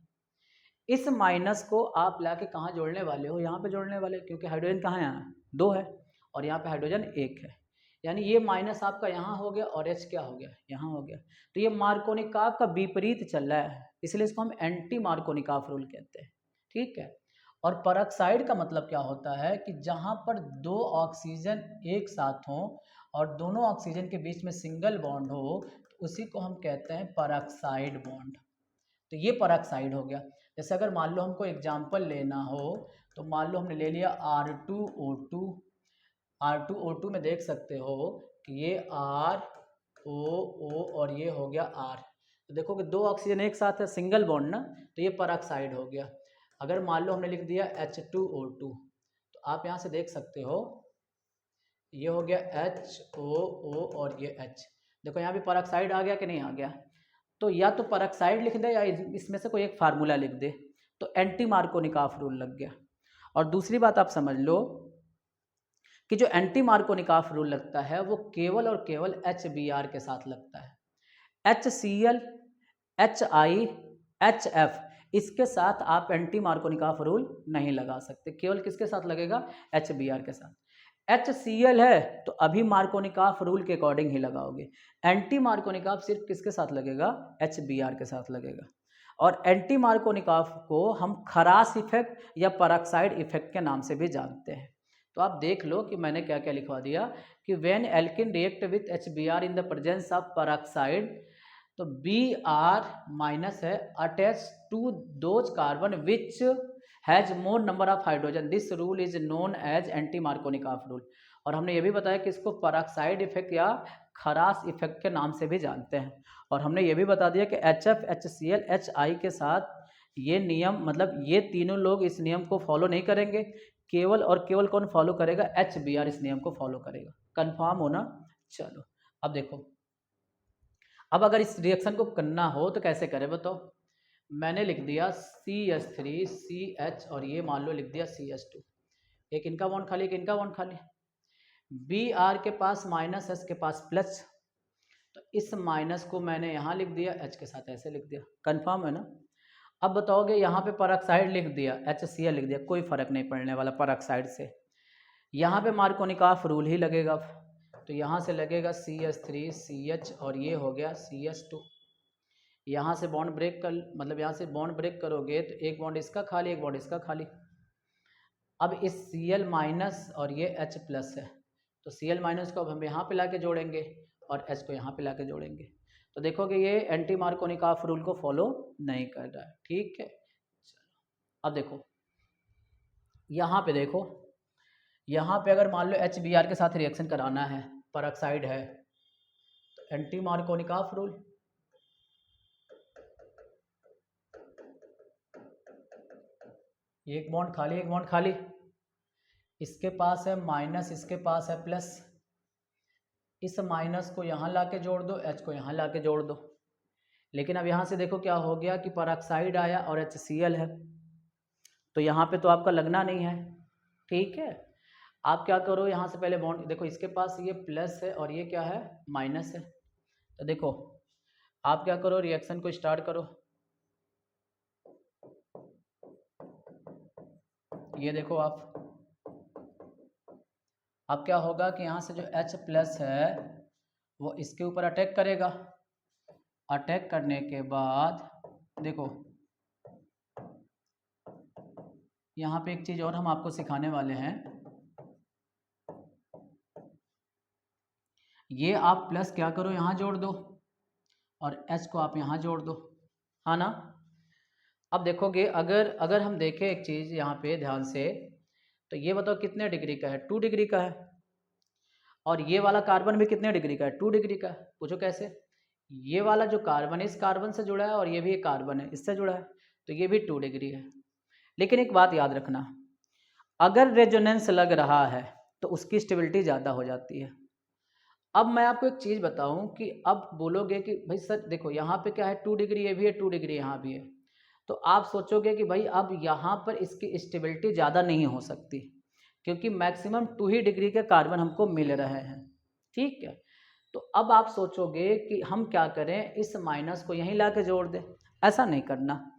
इस माइनस को आप लाके कहाँ जोड़ने वाले हो? यहाँ पे जोड़ने वाले, क्योंकि हाइड्रोजन कहाँ है? यहाँ 2 है और यहाँ पे हाइड्रोजन 1 है। यानी ये माइनस आपका यहाँ हो गया और H क्या हो गया? यहाँ हो गया। तो ये मार्कोनिकॉफ का विपरीत चल रहा है, इसलिए इसको हम एंटी मार्कोनिकॉफ रूल कहते हैं। ठीक है। और परऑक्साइड का मतलब क्या होता है कि जहाँ पर 2 ऑक्सीजन एक साथ हों और दोनों ऑक्सीजन के बीच में सिंगल बॉन्ड हो, तो उसी को हम कहते हैं परऑक्साइड बॉन्ड। तो ये परऑक्साइड हो गया। जैसे अगर मान लो हमको एग्जाम्पल लेना हो तो मान लो हमने ले लिया R2O2। R2O2 में देख सकते हो कि ये ROO और ये हो गया R। तो देखो कि 2 ऑक्सीजन एक साथ है, सिंगल बॉन्ड ना, तो ये परऑक्साइड हो गया। अगर मान लो हमने लिख दिया H2O2 तो आप यहाँ से देख सकते हो ये हो गया HOO और ये H। देखो यहाँ भी परऑक्साइड आ गया कि नहीं आ गया? तो या तो परऑक्साइड लिख दे या इसमें से कोई एक फार्मूला लिख दे, तो एंटी मार्कोनिकॉफ रूल लग गया। और दूसरी बात आप समझ लो कि जो एंटी मार्कोनिकॉफ रूल लगता है वो केवल और केवल HBr के साथ लगता है। HCl, HI, HF इसके साथ आप एंटी मार्कोनिकॉफ रूल नहीं लगा सकते। केवल किसके साथ लगेगा? HBr के साथ। HCl है तो अभी मार्कोनिकॉफ रूल के अकॉर्डिंग ही लगाओगे। एंटी मार्कोनिकॉफ सिर्फ किसके साथ लगेगा? HBr के साथ लगेगा। और एंटी मार्कोनिकॉफ को हम खरास इफेक्ट या परऑक्साइड इफेक्ट के नाम से भी जानते हैं। तो आप देख लो कि मैंने क्या क्या लिखवा दिया कि when alkene react with HBr in the presence of peroxide, तो Br माइनस है attach to those carbon which has more number of hydrogen, this rule is known as anti Markovnikov rule. और हमने ये भी बताया कि इसको परऑक्साइड इफेक्ट या खरास इफेक्ट के नाम से भी जानते हैं। और हमने ये भी बता दिया कि HF, HCl, HI के साथ ये नियम, मतलब ये तीनों लोग इस नियम को फॉलो नहीं करेंगे। केवल और केवल कौन फॉलो करेगा? HBr इस नियम को फॉलो करेगा। कंफर्म होना? चलो अब देखो, अब अगर इस रिएक्शन को करना हो तो कैसे करें बताओ? मैंने लिख दिया CH3CH और ये मान लो लिख दिया CH2। एक इनका बॉन्ड खाली एक इनका बॉन्ड खाली। Br के पास माइनस, H के पास प्लस, तो इस माइनस को मैंने यहाँ लिख दिया, H के साथ ऐसे लिख दिया। कंफर्म है ना? अब बताओगे यहाँ पे परऑक्साइड लिख दिया, HCl लिख दिया, कोई फ़र्क नहीं पड़ने वाला परऑक्साइड से। यहाँ पे मार्कोनिकॉफ रूल ही लगेगा। तो यहाँ से लगेगा CH3CH और ये हो गया CH2। यहाँ से बॉन्ड ब्रेक कर, मतलब यहाँ से बॉन्ड ब्रेक करोगे तो एक बॉन्ड इसका खाली, एक बॉन्ड इसका खाली। अब इस Cl माइनस और ये H प्लस है, तो Cl माइनस को अब हम यहाँ पे लाके जोड़ेंगे और H को यहाँ पे लाके जोड़ेंगे। तो देखोगे ये एंटी मार्कोनिकॉफ रूल को फॉलो नहीं कर रहा है। ठीक है, चलो अब देखो यहाँ पे, देखो यहाँ पे अगर मान लो HBr के साथ रिएक्शन कराना है, परऑक्साइड है, तो एंटी मार्कोनिकॉफ रूल, एक बॉन्ड खाली, एक बॉन्ड खाली, इसके पास है माइनस, इसके पास है प्लस, इस माइनस को यहाँ लाके जोड़ दो, H को यहाँ लाके जोड़ दो। लेकिन अब यहाँ से देखो क्या हो गया कि परऑक्साइड आया और HCl है, तो यहाँ पे तो आपका लगना नहीं है। ठीक है, आप क्या करो, यहाँ से पहले बॉन्ड देखो, इसके पास ये प्लस है और ये क्या है, माइनस है। तो देखो आप क्या करो, रिएक्शन को स्टार्ट करो। ये देखो आप, अब क्या होगा कि यहाँ से जो H प्लस है वो इसके ऊपर अटैक करेगा। अटैक करने के बाद देखो यहाँ पे एक चीज़ और हम आपको सिखाने वाले हैं, ये आप प्लस क्या करो, यहाँ जोड़ दो और H को आप यहाँ जोड़ दो, हाँ ना। अब देखोगे अगर हम देखें एक चीज़ यहाँ पे ध्यान से, तो ये बताओ कितने डिग्री का है, 2 डिग्री का है, और ये वाला कार्बन भी कितने डिग्री का है, 2 डिग्री का है। पूछो कैसे, ये वाला जो कार्बन है इस कार्बन से जुड़ा है और ये भी एक कार्बन है इससे जुड़ा है, तो ये भी 2 डिग्री है। लेकिन एक बात याद रखना, अगर रेजोनेंस लग रहा है तो उसकी स्टेबिलिटी ज़्यादा हो जाती है। अब मैं आपको एक चीज़ बताऊं कि अब बोलोगे कि भाई सर देखो यहाँ पे क्या है, 2 डिग्री ये भी है, 2 डिग्री यहाँ भी है, तो आप सोचोगे कि भाई अब यहाँ पर इसकी स्टेबिलिटी ज़्यादा नहीं हो सकती, क्योंकि मैक्सिमम 2 ही डिग्री के कार्बन हमको मिल रहे हैं। ठीक है, तो अब आप सोचोगे कि हम क्या करें, इस माइनस को यहीं ला के जोड़ दें। ऐसा नहीं करना,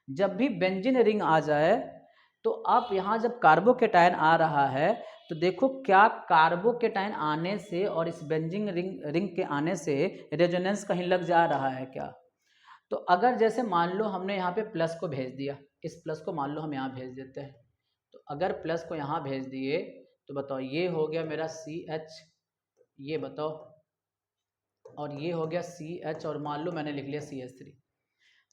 जब भी बेंजीन रिंग आ जाए तो आप यहाँ जब कार्बोकेटायन आ रहा है तो देखो क्या कार्बोकेटायन आने से और इस बेंजीन रिंग के आने से रेजोनेंस कहीं लग जा रहा है क्या। तो अगर जैसे मान लो हमने यहाँ पे प्लस को भेज दिया, इस प्लस को मान लो हम यहाँ भेज देते हैं, तो अगर प्लस को यहाँ भेज दिए तो बताओ ये हो गया मेरा CH, ये बताओ, और ये हो गया CH, और मान लो मैंने लिख लिया CH3।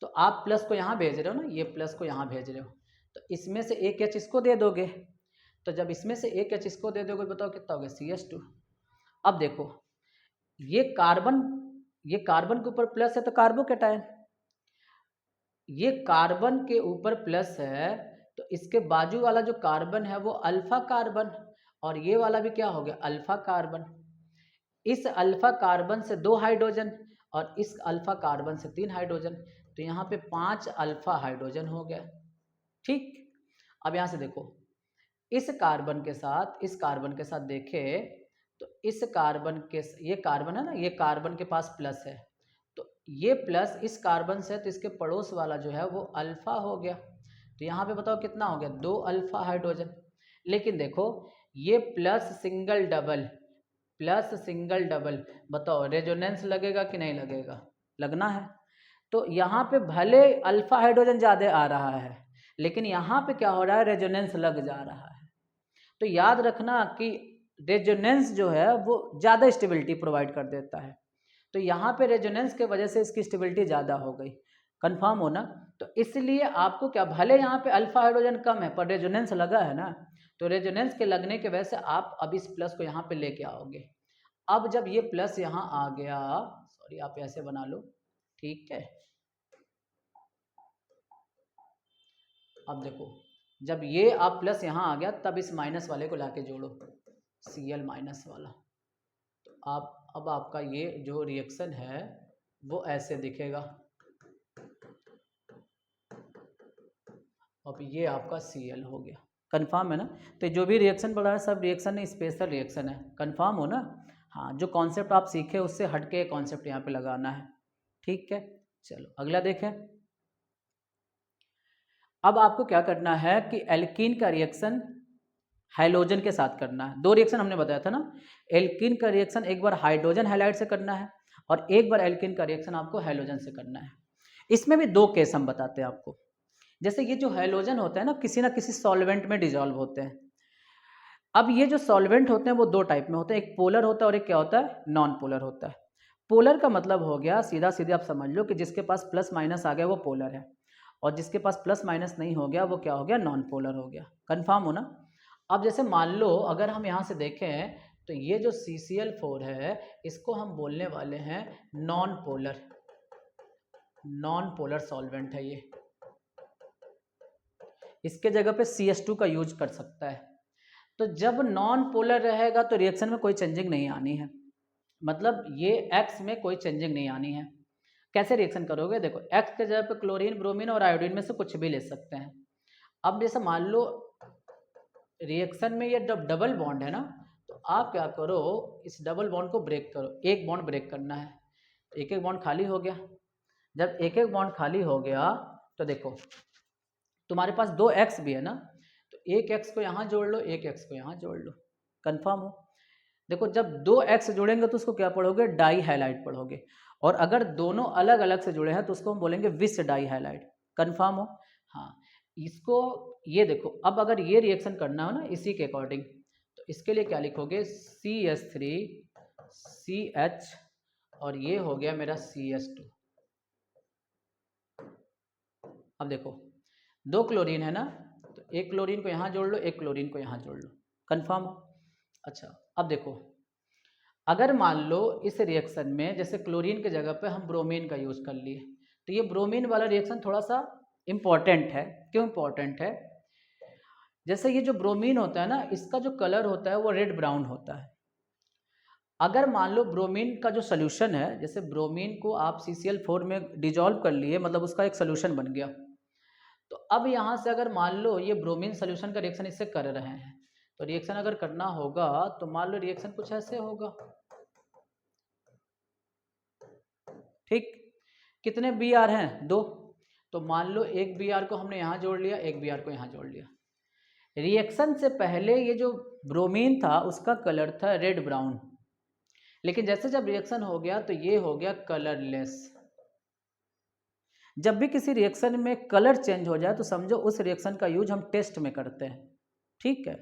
तो आप प्लस को यहाँ भेज रहे हो ना, ये प्लस को यहाँ भेज रहे हो, तो इसमें से एक H इसको दे दोगे, तो जब इसमें से एक H इसको दे दोगे बताओ कितना हो गया, CH2। अब देखो ये कार्बन के ऊपर प्लस है तो कार्बोकेटायन, ये कार्बन के ऊपर प्लस है तो इसके बाजू वाला जो कार्बन है वो अल्फा कार्बन, और ये वाला भी क्या हो गया, अल्फा कार्बन। इस अल्फा कार्बन से 2 हाइड्रोजन और इस अल्फा कार्बन से 3 हाइड्रोजन, तो यहाँ पे 5 अल्फा हाइड्रोजन हो गया। ठीक, अब यहाँ से देखो इस कार्बन के साथ देखे तो इस कार्बन के, ये कार्बन है ना, ये कार्बन के पास प्लस है, तो ये प्लस इस कार्बन से, तो इसके पड़ोस वाला जो है वो अल्फा हो गया, तो यहाँ पे बताओ कितना हो गया, 2 अल्फा हाइड्रोजन। लेकिन देखो ये प्लस सिंगल डबल, बताओ रेजोनेंस लगेगा कि नहीं लगेगा, लगना है। तो यहाँ पे भले अल्फा हाइड्रोजन ज़्यादा आ रहा है, लेकिन यहाँ पे क्या हो रहा है, रेजोनेंस लग जा रहा है। तो याद रखना कि रेजोनेंस जो है वो ज़्यादा स्टेबिलिटी प्रोवाइड कर देता है, तो यहाँ पे रेजोनेंस के वजह से इसकी स्टेबिलिटी ज़्यादा हो गई। कंफर्म हो ना। तो इसलिए आपको क्या, भले यहाँ पे अल्फा हाइड्रोजन कम है पर रेजोनेंस लगा है ना, तो रेजोनेंस के लगने के वजह से आप अब इस प्लस को यहाँ पे लेके आओगे। अब जब ये प्लस यहाँ आ गया, सॉरी आप ऐसे बना लो, ठीक है। अब देखो जब ये आप प्लस यहाँ आ गया तब इस माइनस वाले को लाके जोड़ो, Cl माइनस वाला, तो आप अब आपका ये जो रिएक्शन है वो ऐसे दिखेगा। अब ये आपका Cl हो गया। कंफर्म है ना। तो जो भी रिएक्शन बढ़ा है सब रिएक्शन स्पेशल रिएक्शन है। कंफर्म हो ना। हाँ, जो कॉन्सेप्ट आप सीखे उससे हट के कॉन्सेप्ट यहाँ पे लगाना है। ठीक है, चलो अगला देखें। अब आपको क्या करना है कि एल्कीन का रिएक्शन हाइड्रोजन के साथ करना है। दो रिएक्शन हमने बताया था ना, एल्कीन का रिएक्शन एक बार हाइड्रोजन हैलाइड से करना है और एक बार एल्कीन का रिएक्शन आपको हैलोजन से करना है। इसमें भी दो केस हम बताते हैं आपको। जैसे ये जो हैलोजन होता है ना किसी सॉल्वेंट में डिजॉल्व होते हैं। अब ये जो सॉल्वेंट होते हैं वो दो टाइप में होते हैं, एक पोलर होता है और एक क्या होता है, नॉन पोलर होता है। पोलर का मतलब हो गया सीधा सीधे आप समझ लो कि जिसके पास प्लस माइनस आ गया वो पोलर है, और जिसके पास प्लस माइनस नहीं हो गया वो क्या हो गया, नॉन पोलर हो गया। कंफर्म हो ना। अब जैसे मान लो अगर हम यहाँ से देखें तो ये जो CCl4 है इसको हम बोलने वाले हैं non polar, non polar solvent है ये। इसके जगह पे CH2 का यूज कर सकता है। तो जब नॉन पोलर रहेगा तो रिएक्शन में कोई चेंजिंग नहीं आनी है, मतलब ये X में कोई चेंजिंग नहीं आनी है। कैसे रिएक्शन करोगे, देखो X के जगह पे क्लोरीन ब्रोमीन और आयोडीन में से कुछ भी ले सकते हैं। अब जैसे मान लो रिएक्शन में ये डबल बॉन्ड है ना, तो आप क्या करो, इस डबल बॉन्ड को ब्रेक करो, एक बॉन्ड ब्रेक करना है। तो एक एक बॉन्ड खाली हो गया। जब एक एक बॉन्ड खाली हो गया तो देखो तुम्हारे पास दो X भी है ना, तो एक X को यहाँ जोड़ लो, एक X को यहाँ जोड़ लो। कंफर्म हो। देखो जब दो X जोड़ेंगे तो उसको क्या पढ़ोगे, डाई हैलाइड पढ़ोगे, और अगर दोनों अलग अलग से जुड़े हैं तो उसको हम बोलेंगे विस डाई हैलाइड। कंफर्म हो। हाँ, इसको ये देखो, अब अगर ये रिएक्शन करना हो ना इसी के अकॉर्डिंग, तो इसके लिए क्या लिखोगे, CH3CH और ये हो गया मेरा CH2। अब देखो दो क्लोरीन है ना, तो एक क्लोरीन को यहाँ जोड़ लो, एक क्लोरीन को यहाँ जोड़ लो। कंफर्म। अच्छा अब देखो अगर मान लो इस रिएक्शन में जैसे क्लोरीन के जगह पे हम ब्रोमीन का यूज़ कर लिए, तो ये ब्रोमीन वाला रिएक्शन थोड़ा सा इम्पॉर्टेंट है। क्यों इम्पॉर्टेंट है, जैसे ये जो ब्रोमीन होता है ना इसका जो कलर होता है वो रेड ब्राउन होता है। अगर मान लो ब्रोमीन का जो सोल्यूशन है, जैसे ब्रोमीन को आप CCl4 में डिजॉल्व कर लिए, मतलब उसका एक सोल्यूशन बन गया, तो अब यहाँ से अगर मान लो ये ब्रोमीन सोल्यूशन का रिएक्शन इससे कर रहे हैं, तो रिएक्शन अगर करना होगा तो मान लो रिएक्शन कुछ ऐसे होगा। ठीक, कितने Br हैं, दो, तो मान लो एक Br को हमने यहाँ जोड़ लिया, एक Br को यहाँ जोड़ लिया। रिएक्शन से पहले ये जो ब्रोमीन था उसका कलर था रेड ब्राउन, लेकिन जैसे जब रिएक्शन हो गया तो ये हो गया कलरलेस। जब भी किसी रिएक्शन में कलर चेंज हो जाए तो समझो उस रिएक्शन का यूज हम टेस्ट में करते हैं। ठीक है।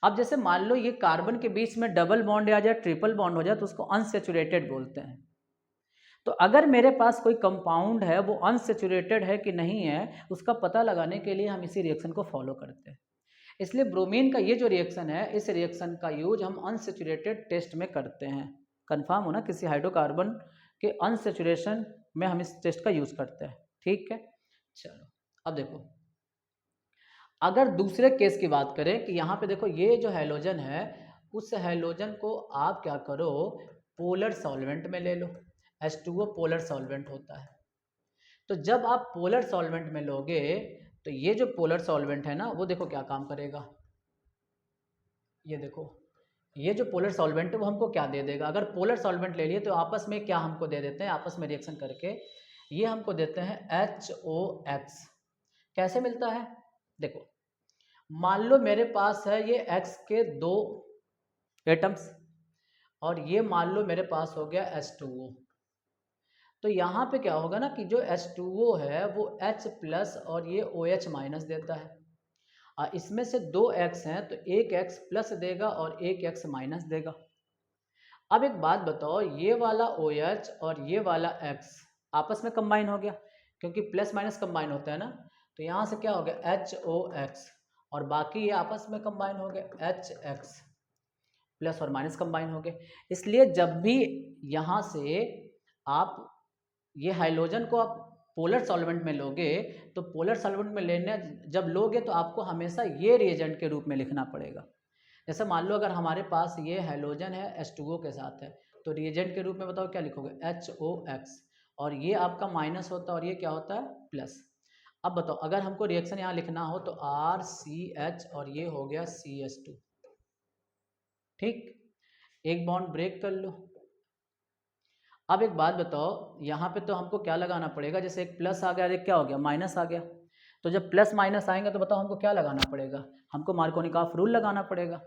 अब जैसे मान लो ये कार्बन के बीच में डबल बॉन्ड आ जाए, ट्रिपल बॉन्ड हो जाए, तो उसको अनसेचुरेटेड बोलते हैं। तो अगर मेरे पास कोई कंपाउंड है वो अनसेचुरेटेड है कि नहीं है, उसका पता लगाने के लिए हम इसी रिएक्शन को फॉलो करते हैं। इसलिए ब्रोमीन का ये जो रिएक्शन है, इस रिएक्शन का यूज हम अनसेचुरेटेड टेस्ट में करते हैं। कंफर्म हो ना, किसी हाइड्रोकार्बन के अनसेचुरेशन में हम इस टेस्ट का यूज करते हैं। ठीक है, चलो अब देखो अगर दूसरे केस की बात करें कि यहाँ पे देखो ये जो हैलोजन है, उस हैलोजन को आप क्या करो, पोलर सॉल्वेंट में ले लो। H2O पोलर सॉल्वेंट होता है। तो जब आप पोलर सॉल्वेंट में लोगे तो ये जो पोलर सॉल्वेंट है ना वो देखो क्या काम करेगा। ये देखो ये जो पोलर सॉल्वेंट है वो हमको क्या दे देगा, अगर पोलर सॉल्वेंट ले लिए तो आपस में क्या हमको दे देते हैं, आपस में रिएक्शन करके ये हमको देते हैं HOX। कैसे मिलता है, देखो मान लो मेरे पास है ये X के दो एटम्स और ये मान लो मेरे पास हो गया H2O। तो यहाँ पे क्या होगा ना कि जो H2O है वो H प्लस और ये OH माइनस देता है, और इसमें से दो X हैं तो एक X प्लस देगा और एक X माइनस देगा। अब एक बात बताओ, ये वाला OH और ये वाला X आपस में कंबाइन हो गया, क्योंकि प्लस माइनस कंबाइन होता है ना, तो यहाँ से क्या हो गया HOX, और बाकी ये आपस में कंबाइन हो गया HX, प्लस और माइनस कंबाइन हो गए। इसलिए जब भी यहाँ से आप ये हाइड्रोजन को आप पोलर सॉल्वेंट में लोगे, तो पोलर सॉल्वेंट में लेने जब लोगे तो आपको हमेशा ये रिएजेंट के रूप में लिखना पड़ेगा। जैसे मान लो अगर हमारे पास ये हाइड्रोजन है H2O के साथ है, तो रिएजेंट के रूप में बताओ क्या लिखोगे, HOX, और ये आपका माइनस होता है और ये क्या होता है, प्लस। अब बताओ अगर हमको रिएक्शन यहाँ लिखना हो तो RCH और ये हो गया CH2। ठीक, एक बॉन्ड ब्रेक कर लो। अब एक बात बताओ, यहाँ पे तो हमको क्या लगाना पड़ेगा, जैसे एक प्लस आ गया और एक क्या हो गया, माइनस आ गया, तो जब प्लस माइनस आएंगे तो बताओ हमको क्या लगाना पड़ेगा, हमको मार्कोनिकॉफ रूल लगाना पड़ेगा।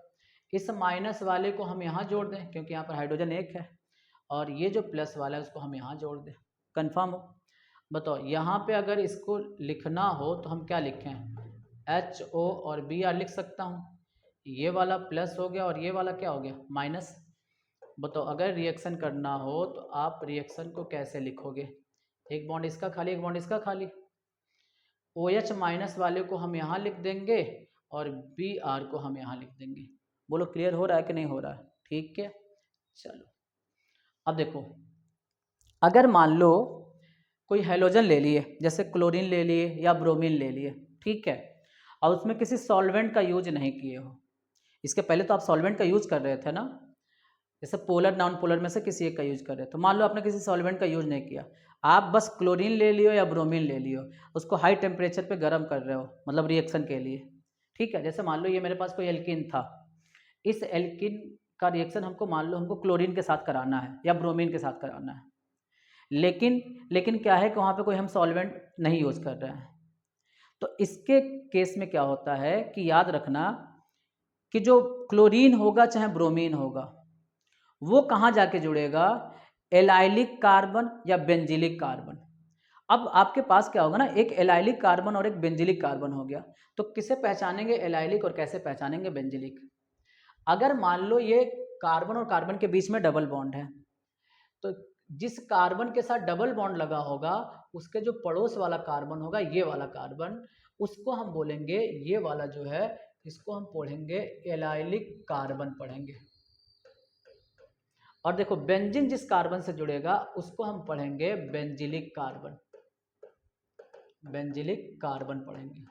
इस माइनस वाले को हम यहाँ जोड़ दें क्योंकि यहाँ पर हाइड्रोजन एक है, और ये जो प्लस वाला है उसको हम यहाँ जोड़ दें। कन्फर्म हो? बताओ यहाँ पे अगर इसको लिखना हो तो हम क्या लिखें, HO और Br लिख सकता हूँ। ये वाला प्लस हो गया और ये वाला क्या हो गया, माइनस। बताओ अगर रिएक्शन करना हो तो आप रिएक्शन को कैसे लिखोगे, एक बॉन्ड इसका खाली एक बॉन्ड इसका खाली। OH माइनस वाले को हम यहाँ लिख देंगे और Br को हम यहाँ लिख देंगे। बोलो क्लियर हो रहा है कि नहीं हो रहा है? ठीक है, चलो अब देखो, अगर मान लो कोई हैलोजन ले लिए, जैसे क्लोरीन ले लिए या ब्रोमीन ले लिए, ठीक है, और उसमें किसी सॉल्वेंट का यूज नहीं किए हो। इसके पहले तो आप सॉल्वेंट का यूज कर रहे थे ना, जैसे पोलर नॉन पोलर में से किसी एक का यूज कर रहे थे। तो मान लो आपने किसी सॉल्वेंट का यूज नहीं किया, आप बस क्लोरीन ले लियो या ब्रोमीन ले लियो, उसको हाई टेम्परेचर पे गर्म कर रहे हो, मतलब रिएक्शन के लिए, ठीक है। जैसे मान लो ये मेरे पास कोई एल्कीन था, इस एल्कीन का रिएक्शन हमको मान लो हमको क्लोरीन के साथ कराना है या ब्रोमीन के साथ कराना है, लेकिन क्या है कि वहाँ पे कोई हम सॉल्वेंट नहीं यूज़ कर रहे हैं। तो इसके केस में क्या होता है कि याद रखना कि जो क्लोरीन होगा चाहे ब्रोमीन होगा, वो कहाँ जाके जुड़ेगा, एलाइलिक कार्बन या बेंजिलिक कार्बन। अब आपके पास क्या होगा ना, एक एलाइलिक कार्बन और एक बेंजिलिक कार्बन हो गया, तो किसे पहचानेंगे एलाइलिक और कैसे पहचानेंगे बेंजिलिक। अगर मान लो ये कार्बन और कार्बन के बीच में डबल बॉन्ड है, तो जिस कार्बन के साथ डबल बॉन्ड लगा होगा उसके जो पड़ोस वाला कार्बन होगा, ये वाला कार्बन, उसको हम बोलेंगे, ये वाला जो है इसको हम पढ़ेंगे एलाइलिक कार्बन पढ़ेंगे। और देखो बेंजीन जिस कार्बन से जुड़ेगा उसको हम पढ़ेंगे बेंजिलिक कार्बन, बेंजिलिक कार्बन पढ़ेंगे।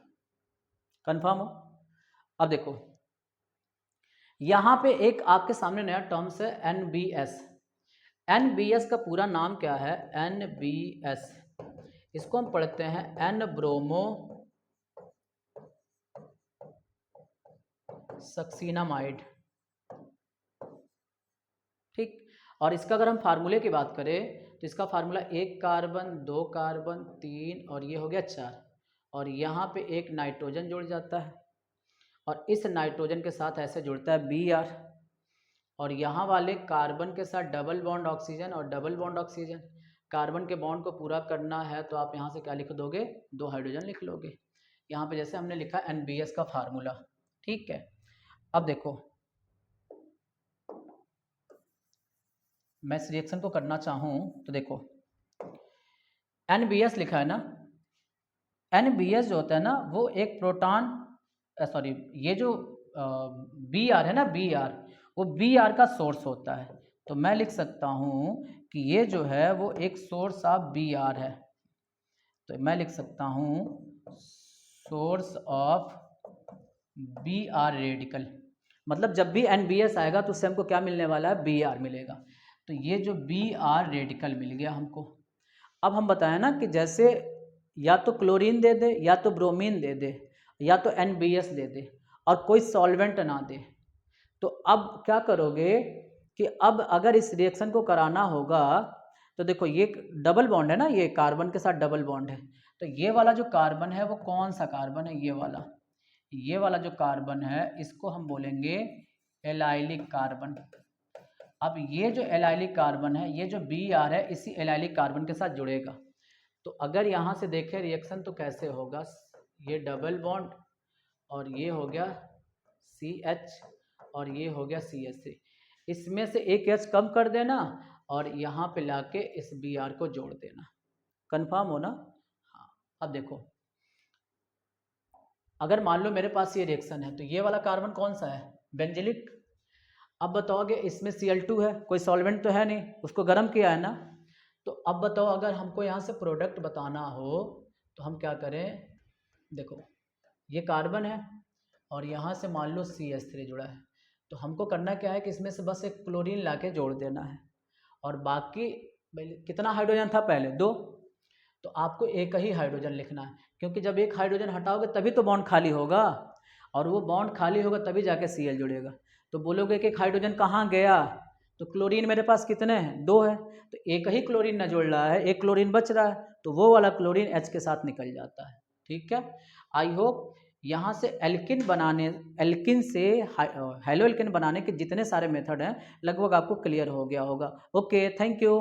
कंफर्म हो? अब देखो यहाँ पे एक आपके सामने नया टर्म्स है NBS। NBS का पूरा नाम क्या है, NBS, इसको हम पढ़ते हैं N ब्रोमो सक्सीनामाइड, ठीक। और इसका अगर हम फार्मूले की बात करें तो इसका फार्मूला 1 कार्बन 2 कार्बन 3 और ये हो गया 4, और यहाँ पे एक नाइट्रोजन जुड़ जाता है और इस नाइट्रोजन के साथ ऐसे जुड़ता है Br, और यहाँ वाले कार्बन के साथ डबल बॉन्ड ऑक्सीजन और डबल बॉन्ड ऑक्सीजन। कार्बन के बॉन्ड को पूरा करना है तो आप यहाँ से क्या लिख दोगे, 2 हाइड्रोजन लिख लोगे। यहाँ पे जैसे हमने लिखा NBS का फार्मूला, ठीक है। अब देखो मैं इस रिएक्शन को करना चाहूँ तो देखो NBS लिखा है ना, NBS जो होता है ना वो एक प्रोटॉन, सॉरी ये जो Br है ना, Br वो Br का सोर्स होता है। तो मैं लिख सकता हूँ कि ये जो है वो एक सोर्स ऑफ Br है, तो मैं लिख सकता हूँ सोर्स ऑफ Br रेडिकल। मतलब जब भी NBS आएगा तो उससे हमको क्या मिलने वाला है, Br मिलेगा। तो ये जो Br रेडिकल मिल गया हमको। अब हम बताएं ना कि जैसे या तो क्लोरीन दे दे या तो ब्रोमीन दे दे या तो NBS दे दे और कोई सॉल्वेंट ना दे, तो अब क्या करोगे कि अब अगर इस रिएक्शन को कराना होगा तो देखो ये डबल बॉन्ड है ना, ये कार्बन के साथ डबल बॉन्ड है, तो ये वाला जो कार्बन है वो कौन सा कार्बन है, ये वाला जो कार्बन है इसको हम बोलेंगे एलाइलिक कार्बन। अब ये जो एलाइलिक कार्बन है, ये जो Br है इसी एलाइलिक कार्बन के साथ जुड़ेगा। तो अगर यहाँ से देखें रिएक्शन तो कैसे होगा, ये डबल बॉन्ड और ये हो गया CH और ये हो गया CH3, इसमें से एक H कम कर देना और यहाँ पे लाके इस Br को जोड़ देना। कंफर्म हो ना? हाँ। अब देखो अगर मान लो मेरे पास ये रिएक्शन है तो ये वाला कार्बन कौन सा है, बेंजिलिक। अब बताओगे इसमें Cl2 है, कोई सॉल्वेंट तो है नहीं, उसको गर्म किया है ना। तो अब बताओ अगर हमको यहाँ से प्रोडक्ट बताना हो तो हम क्या करें, देखो ये कार्बन है और यहाँ से मान लो CH3 जुड़ा है, तो हमको करना क्या है कि इसमें से बस एक क्लोरीन लाके जोड़ देना है और बाकी कितना हाइड्रोजन था पहले, 2, तो आपको एक ही हाइड्रोजन लिखना है, क्योंकि जब एक हाइड्रोजन हटाओगे तभी तो बॉन्ड खाली होगा और वो बॉन्ड खाली होगा तभी जाके Cl जुड़ेगा। तो बोलोगे कि एक हाइड्रोजन कहाँ गया, तो क्लोरीन मेरे पास कितने हैं, 2 है, तो एक ही क्लोरीन न जुड़ रहा है, एक क्लोरीन बच रहा है, तो वो वाला क्लोरीन H के साथ निकल जाता है। ठीक है। आई होप यहाँ से एल्किन से हेलो एल्किन बनाने के जितने सारे मेथड हैं लगभग आपको क्लियर हो गया होगा। Okay, thank you.